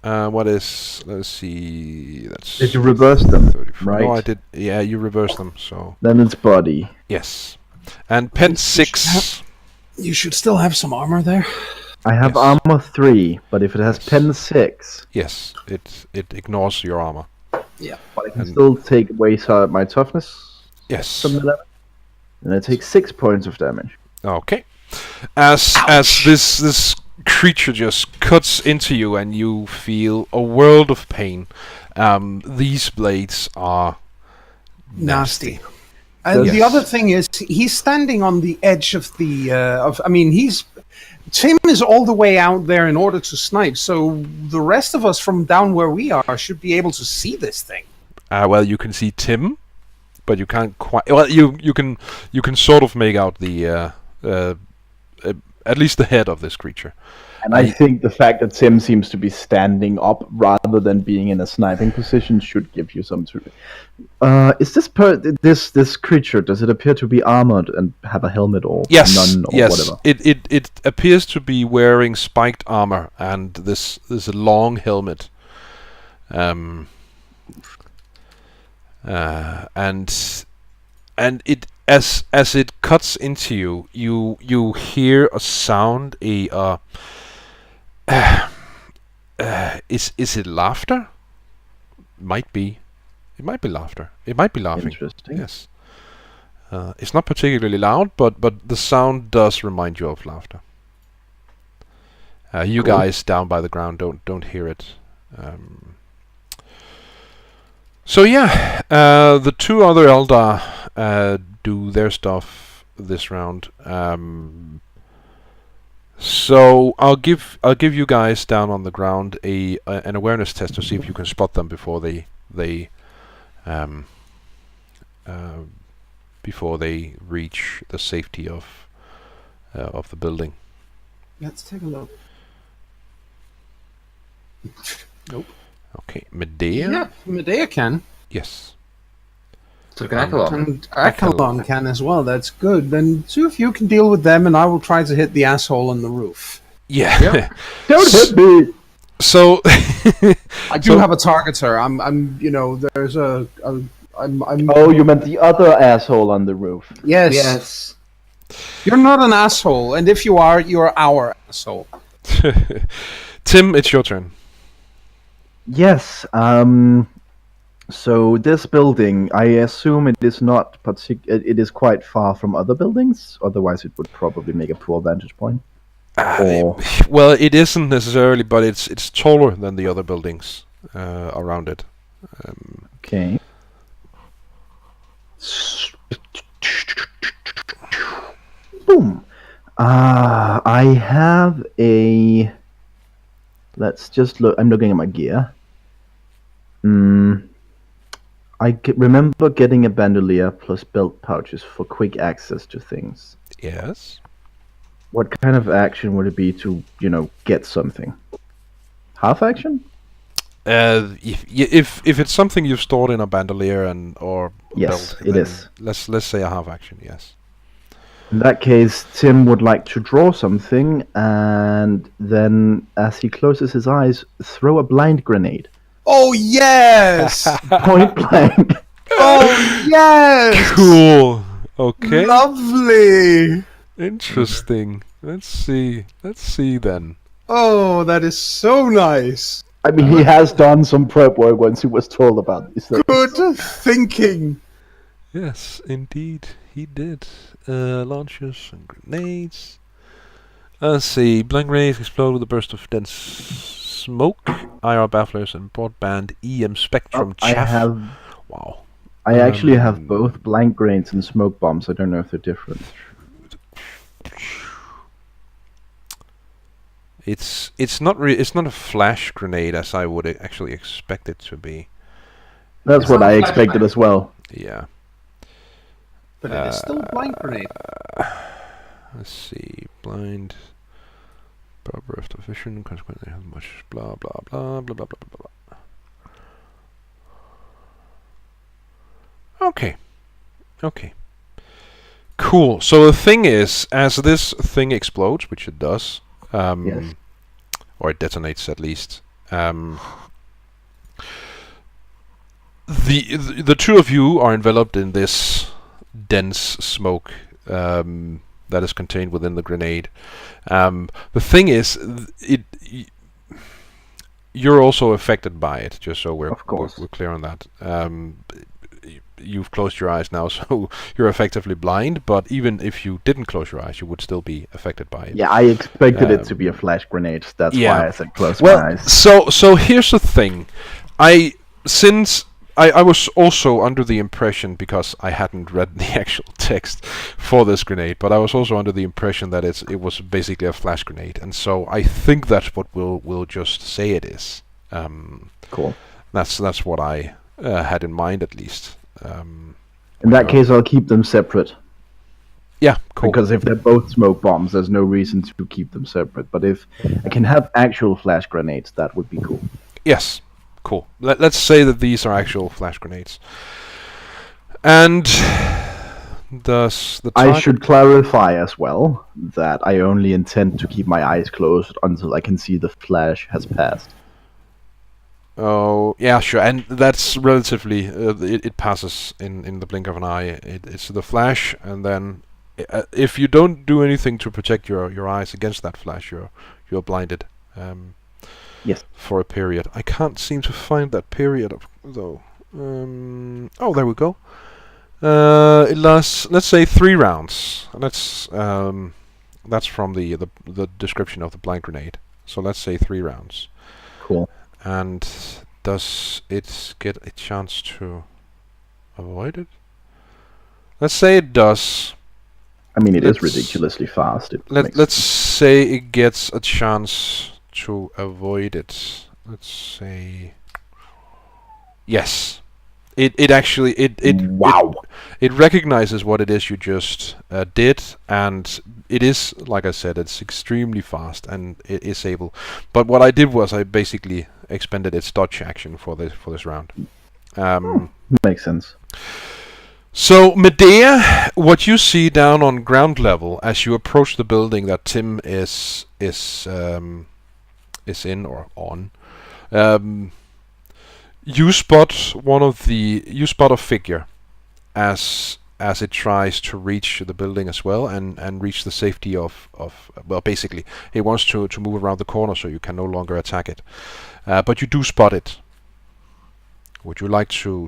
what is? Let's see. That's. Did you reverse them? 34. Right. No, I did. Yeah, you reversed them. So Then it's body. yes. And pen 6. You should still have some armor there. I have Yes. armor 3, but if it has pen 6, Yes, it ignores your armor. Yeah. but I can And- still take away my toughness Yes. from 11, and I take 6 points of damage. Okay. As this creature just cuts into you and you feel a world of pain. These blades are nasty. And Yes. the other thing is, he's standing on the edge of the. I mean, he's Tim is all the way out there in order to snipe, so the rest of us from down where we are should be able to see this thing. Well, you can see Tim, but you can't quite. Well, you can sort of make out the at least the head of this creature. And I think the fact that Tim seems to be standing up rather than being in a sniping position should give you some. Is this creature? Does it appear to be armored and have a helmet or none or whatever? It appears to be wearing spiked armor and this long helmet. And it as it cuts into you, you hear a sound. Is it laughter? Might be. It might be laughter. It might be laughing. Interesting. Yes. It's not particularly loud, but the sound does remind you of laughter. You guys down by the ground don't hear it. So yeah, the two other Eldar do their stuff this round. So I'll give you guys down on the ground an awareness test to see if you can spot them before they reach the safety of the building. Let's take a look. Nope. Okay, Medea. Yeah, Medea can. Yes. So can Akalon. And Akalon can as well. That's good. Then two of you can deal with them, and I will try to hit the asshole on the roof. Yeah. Don't hit me. So I do have a targeter. There's I'm. Oh, you meant the other asshole on the roof. Yes. Yes. You're not an asshole, and if you are, you're our asshole. Tim, it's your turn. Yes. So this building, I assume it is not it is quite far from other buildings. Otherwise, it would probably make a poor vantage point. Well, it isn't necessarily, but it's taller than the other buildings around it. Okay. Boom. I have a. Let's just look. I'm looking at my gear. I remember getting a bandolier plus belt pouches for quick access to things. Yes. What kind of action would it be to, get something? Half action? If it's something you've stored in a bandolier or yes, belt, it is. Let's say a half action. Yes. In that case, Tim would like to draw something, and then, as he closes his eyes, throw a blind grenade. Oh yes! Point blank. Oh yes! Cool. Okay. Lovely. Interesting. Let's see then. Oh, that is so nice. I mean, he has done some prep work once he was told about these things. Good thinking. Yes, indeed, he did. Launchers and grenades. Let's see. Blank grenades explode with a burst of dense smoke. IR bafflers and broadband EM spectrum chaff. Wow. I actually have both blank grenades and smoke bombs. I don't know if they're different. It's not a flash grenade as I would actually expect it to be. That's what I expected as well. Yeah. But it is still a blind grenade. Let's see. Blind. Burst of vision. Consequently, how much? Blah blah blah blah blah blah blah blah. Okay. Cool. So the thing is, as this thing explodes, which it does, yes. Or it detonates at least. The two of you are enveloped in this dense smoke that is contained within the grenade. The thing is, you're also affected by it. Just so we're clear on that. You've closed your eyes now, so you're effectively blind. But even if you didn't close your eyes, you would still be affected by it. Yeah, I expected it to be a flash grenade. That's why I said close my eyes. So here's the thing. Since I was also under the impression, because I hadn't read the actual text for this grenade, but I was also under the impression that it was basically a flash grenade, and so I think that's what we'll just say it is. Cool. That's what I had in mind, at least. In that case, I'll keep them separate. Yeah, cool. Because if they're both smoke bombs, there's no reason to keep them separate. But if I can have actual flash grenades, that would be cool. Yes, cool. Let's say that these are actual flash grenades. And does the I should clarify as well that I only intend to keep my eyes closed until I can see the flash has passed. Oh, yeah, sure. And that's relatively... it passes in the blink of an eye. It's the flash, and then... if you don't do anything to protect your eyes against that flash, you're blinded. Yes. For a period. I can't seem to find that period, though. Oh, there we go. It lasts, let's say, 3 rounds. That's from the description of the blind grenade. So let's say 3 rounds. Cool. And does it get a chance to avoid it? Let's say it does. I mean, it is ridiculously fast. Let's say it gets a chance to avoid it. Let's say... Yes. It actually... Wow! It recognizes what it is you just did, and it is, like I said, it's extremely fast, and it is able... But what I did was I basically expended its dodge action for this round. Makes sense. So, Medea, what you see down on ground level as you approach the building that Tim is in or on, you spot a figure as it tries to reach the building as well and reach the safety of well, basically it wants to move around the corner so you can no longer attack it, but you do spot it. Would you like to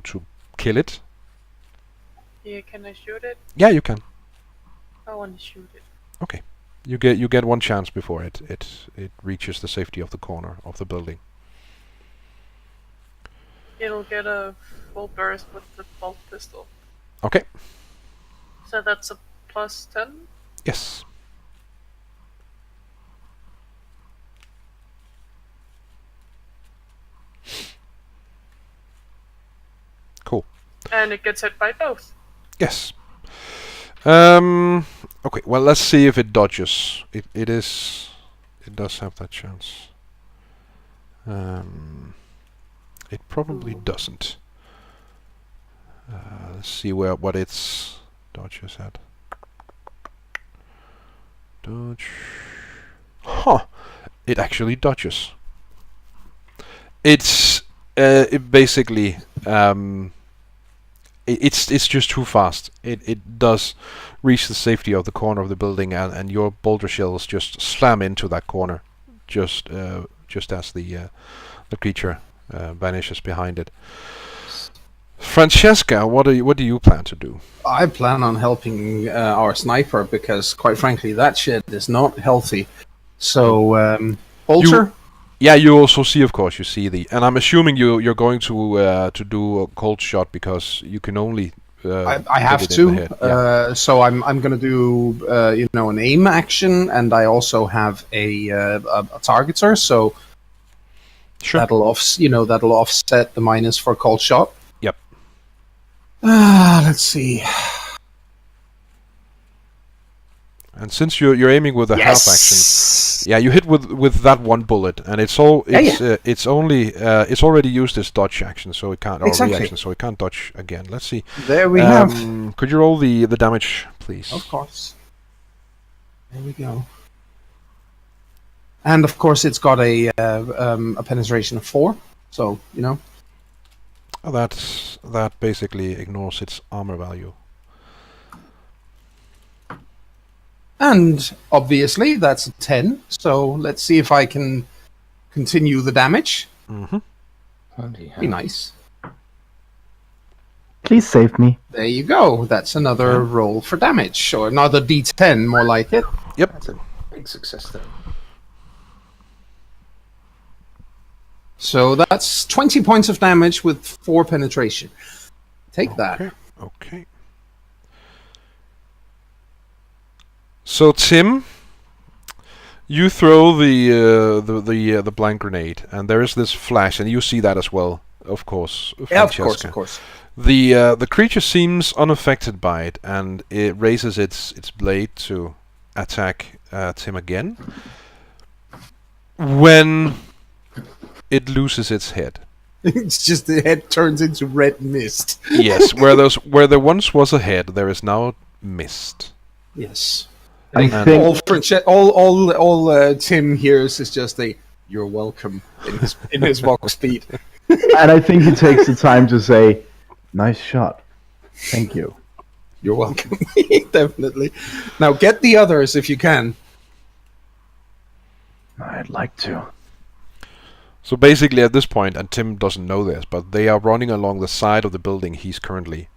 kill it? Yeah, can I shoot it? Yeah, you can. I want to shoot it. Okay. You get one chance before it reaches the safety of the corner of the building. It'll get a full burst with the bolt pistol. Okay. So that's a +10? Yes. Cool. And it gets hit by both. Yes. Okay, well, let's see if it dodges. It does have that chance. It probably doesn't. Let's see what its dodge is at. Dodge. Huh. It actually dodges. It basically it's just too fast. It does reach the safety of the corner of the building, and your boulder shells just slam into that corner, just as the creature vanishes behind it. Francesca, what do you plan to do? I plan on helping our sniper because, quite frankly, that shit is not healthy. So, Bolter? Yeah, you also see, of course, and I'm assuming you're going to do a cold shot because you can only. I have to. So I'm going to do an aim action, and I also have a targeter. So sure. that'll offset the minus for cold shot. Yep. Let's see. And since you're aiming with a half action, yeah, you hit with that one bullet, and it's already used its dodge action, so it can't reaction, so it can't dodge again. Let's see. There we have. Could you roll the damage, please? Of course. There we go. And of course, it's got a penetration of 4, so That basically ignores its armor value. And obviously that's a 10, so let's see if I can continue the damage. Mm-hmm. Be nice. Please save me. There you go. That's another roll for damage, or another D10, more like it. Yep. That's a big success then. So that's 20 points of damage with 4 penetration. Take that. Okay. So Tim, you throw the blank grenade, and there is this flash, and you see that as well, of course. Yeah, of Francesca. course. The creature seems unaffected by it, and it raises its blade to attack Tim again. When it loses its head. It's just the head turns into red mist. Yes, where there once was a head, there is now mist. Yes. I And- think All Tim hears is just a "You're welcome" in his vox speed. and I think he takes the time to say, "Nice shot, thank you." You're welcome. Definitely. Now get the others if you can. I'd like to. So basically, at this point, and Tim doesn't know this, but they are running along the side of the building he's currently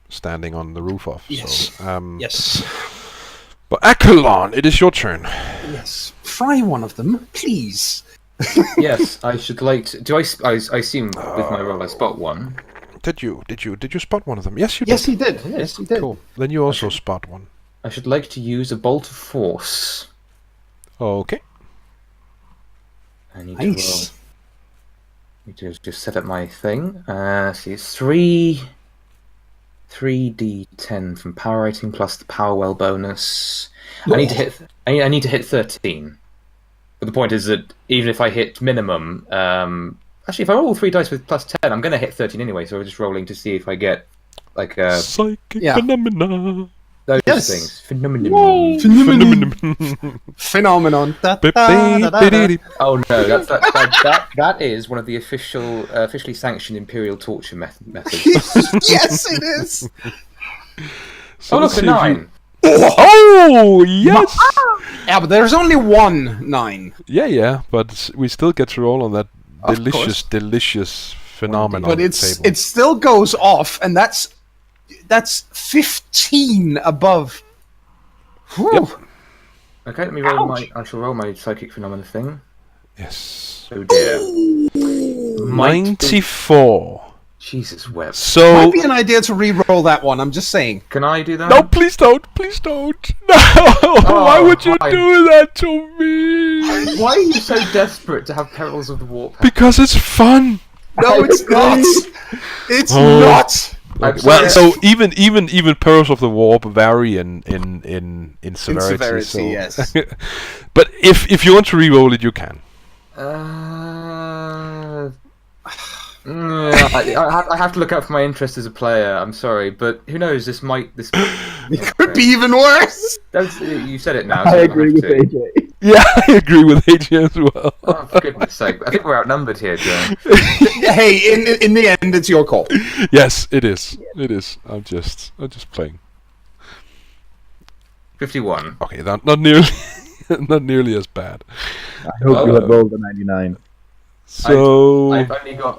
standing on the roof of. Yes. So, Yes. But Akelon, it is your turn. Yes. Fry one of them, please. Yes, I should like to... Do I assume with my roll I spot one? Did you spot one of them? Yes, you Yes, did. he did. Yes, he did. Cool. Then you also spot one. I should like to use a bolt of force. Okay. I need Nice. to need to just set up my thing. See, it's 3d10 from power rating plus the power well bonus. I need to hit. I need to hit 13. But the point is that even if I hit minimum, actually, if I roll all 3 dice with plus 10, I'm going to hit 13 anyway. So I'm just rolling to see if I get like Psychic yeah. phenomena. those Yes. things. Phenomenon. Phenomenon. Da, da, da, da, da. Oh no, that is one of the officially sanctioned imperial torture methods. Yes, it is. So Oh look, let's a see if you- 9. Oh yes. Yeah, but there's only one 9. Yeah, but we still get to roll on that Of delicious phenomenon. But on it the table. still goes off, and that's 15 above. Whew. Okay, let me roll I shall roll my psychic phenomena thing. Yes. Oh dear. Might be- 94. Jesus web. So Might be an idea to re-roll that one. I'm just saying. Can I do that? no, please don't, please don't. No, why would you why? do that to me? Why are you so desperate to have perils of the warp? Because it's fun. No, it's not. It's Oh. not. I'm Well, sorry. so even Perils of the Warp vary in severity. severity, so. yes. But if you want to re-roll it, you can. I have to look out for my interest as a player. I'm sorry, but who knows? This It could be even worse. You said it now. I so agree have with to. AJ. Yeah, I agree with AJ as well. Oh, for goodness sake! I think we're outnumbered here, Joe. Hey, in the end, it's your call. Yes, it is. It is. I'm just playing. 51. Okay, not nearly not nearly as bad. I hope you had rolled a 99. So I've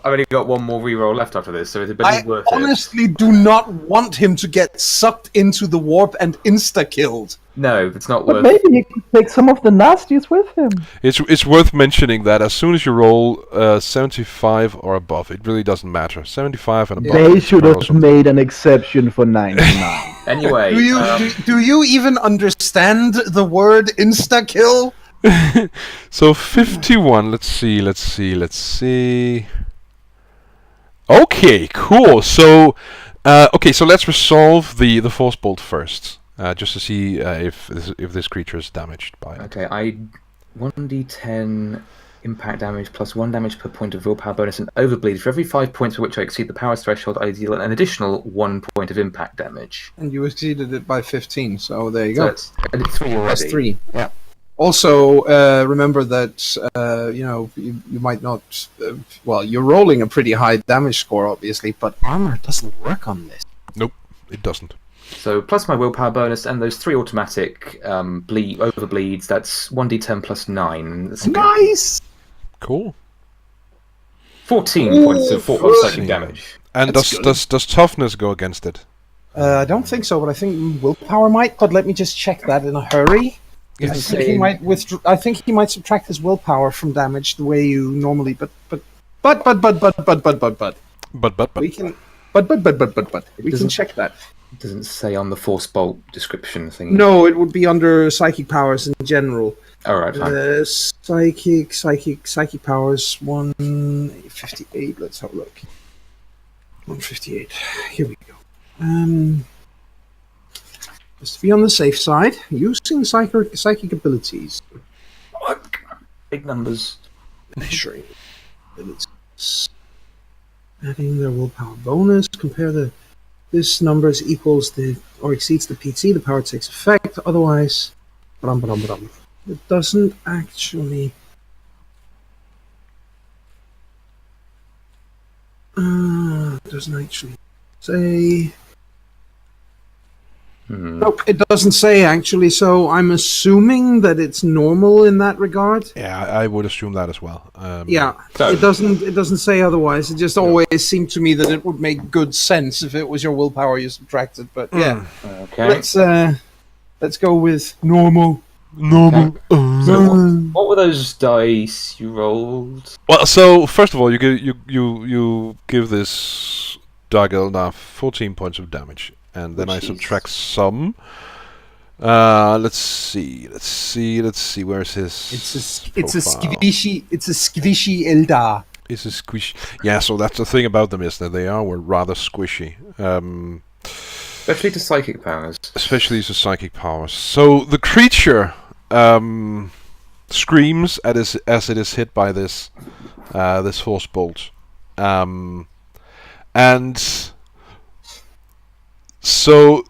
only got one more reroll left after this, so it's a bit I worth honestly do not want him to get sucked into the warp and insta-killed. it. No, it's not But worth. maybe he could take some of the nasties with him. it's worth mentioning that as soon as you roll 75 or above, it really doesn't matter. 75 and above. They it's should Perils have of the- made an exception for 99. Anyway, Do you even understand the word insta-kill? So 51. Let's see. Okay, cool. So, so let's resolve the force bolt first, just to see if this creature is damaged by it. okay, I 1d10 impact damage plus 1 damage per point of willpower bonus and overbleed. For every 5 points for which I exceed the power threshold, I deal an additional 1 point of impact damage. And you exceeded it by 15, so there you So go. it's 3 already. That's 3. Yeah. Also, remember that you might not. You're rolling a pretty high damage score, obviously, but armor doesn't work on this. Nope, it doesn't. So plus my willpower bonus and those 3 automatic overbleeds. That's 1d10 plus 9. That's Nice. Cool. 14 points of psychic damage. And That's does toughness go against it? I don't think so, but I think willpower might. But let me just check that in a hurry. I Yes. think he might I think he might subtract his willpower from damage the way you normally. But we can. We can check that. It doesn't say on the force bolt description thing. No, it would be under psychic powers in general. All right, fine. Psychic powers 158. Let's have a look. 158. Here we go. Just to be on the safe side, using psychic abilities. Big numbers. Measuring abilities. Adding their willpower bonus. Compare this number equals or exceeds the PT. The power takes effect. Otherwise, it doesn't actually. It doesn't actually say. Nope, it doesn't say actually. So I'm assuming that it's normal in that regard. Yeah, I would assume that as well. Yeah, it doesn't say otherwise. It just always seemed to me that it would make good sense if it was your willpower you subtracted. But yeah, Okay. let's go with normal. Normal. So what were those dice you rolled? Well, so first of all, you give this Dark Eldar 14 points of damage, and then I subtract some. Let's see. Where is his? It's a squishy Eldar. It's a squish. Yeah, so that's the thing about them is that were rather squishy. Especially to psychic powers. Especially to psychic powers. So the creature screams as it is hit by this force bolt, and so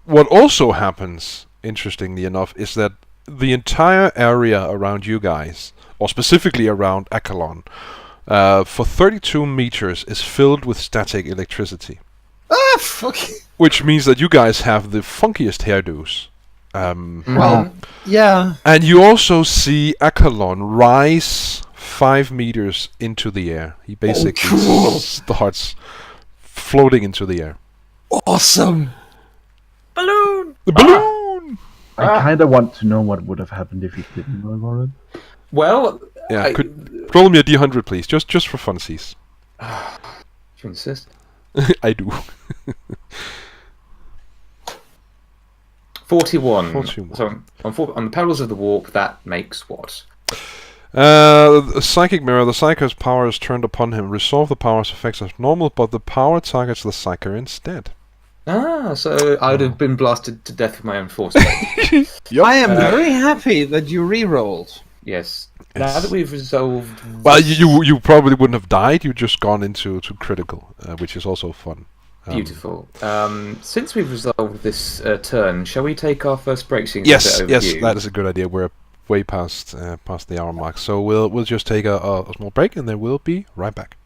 what also happens, interestingly enough, is that the entire area around you guys, or specifically around Akalon, for 32 meters is filled with static electricity. Ah, fuck. Which means that you guys have the funkiest hairdos. Well, yeah. And you also see Akalon rise 5 meters into the air. He basically starts floating into the air. Awesome. Balloon! The balloon! I kind of want to know what would have happened if he didn't roll on it. Well, Yeah, could roll me a d100, please, just for funsies. You insist? I do. 41. 41. So on the perils of the warp, that makes what? The psychic mirror. The psyker's power is turned upon him. Resolve the power's effects as normal, but the power targets the psyker instead. So I'd have been blasted to death with my own force. I am very happy that you re-rolled. Yes. Now that we've resolved... Well, you probably wouldn't have died. You've just gone into critical, which is also fun. Beautiful. Since we've resolved this turn, shall we take our first break? Yes, that is a good idea. We're way past the hour mark, so we'll just take a small break, and then we'll be right back.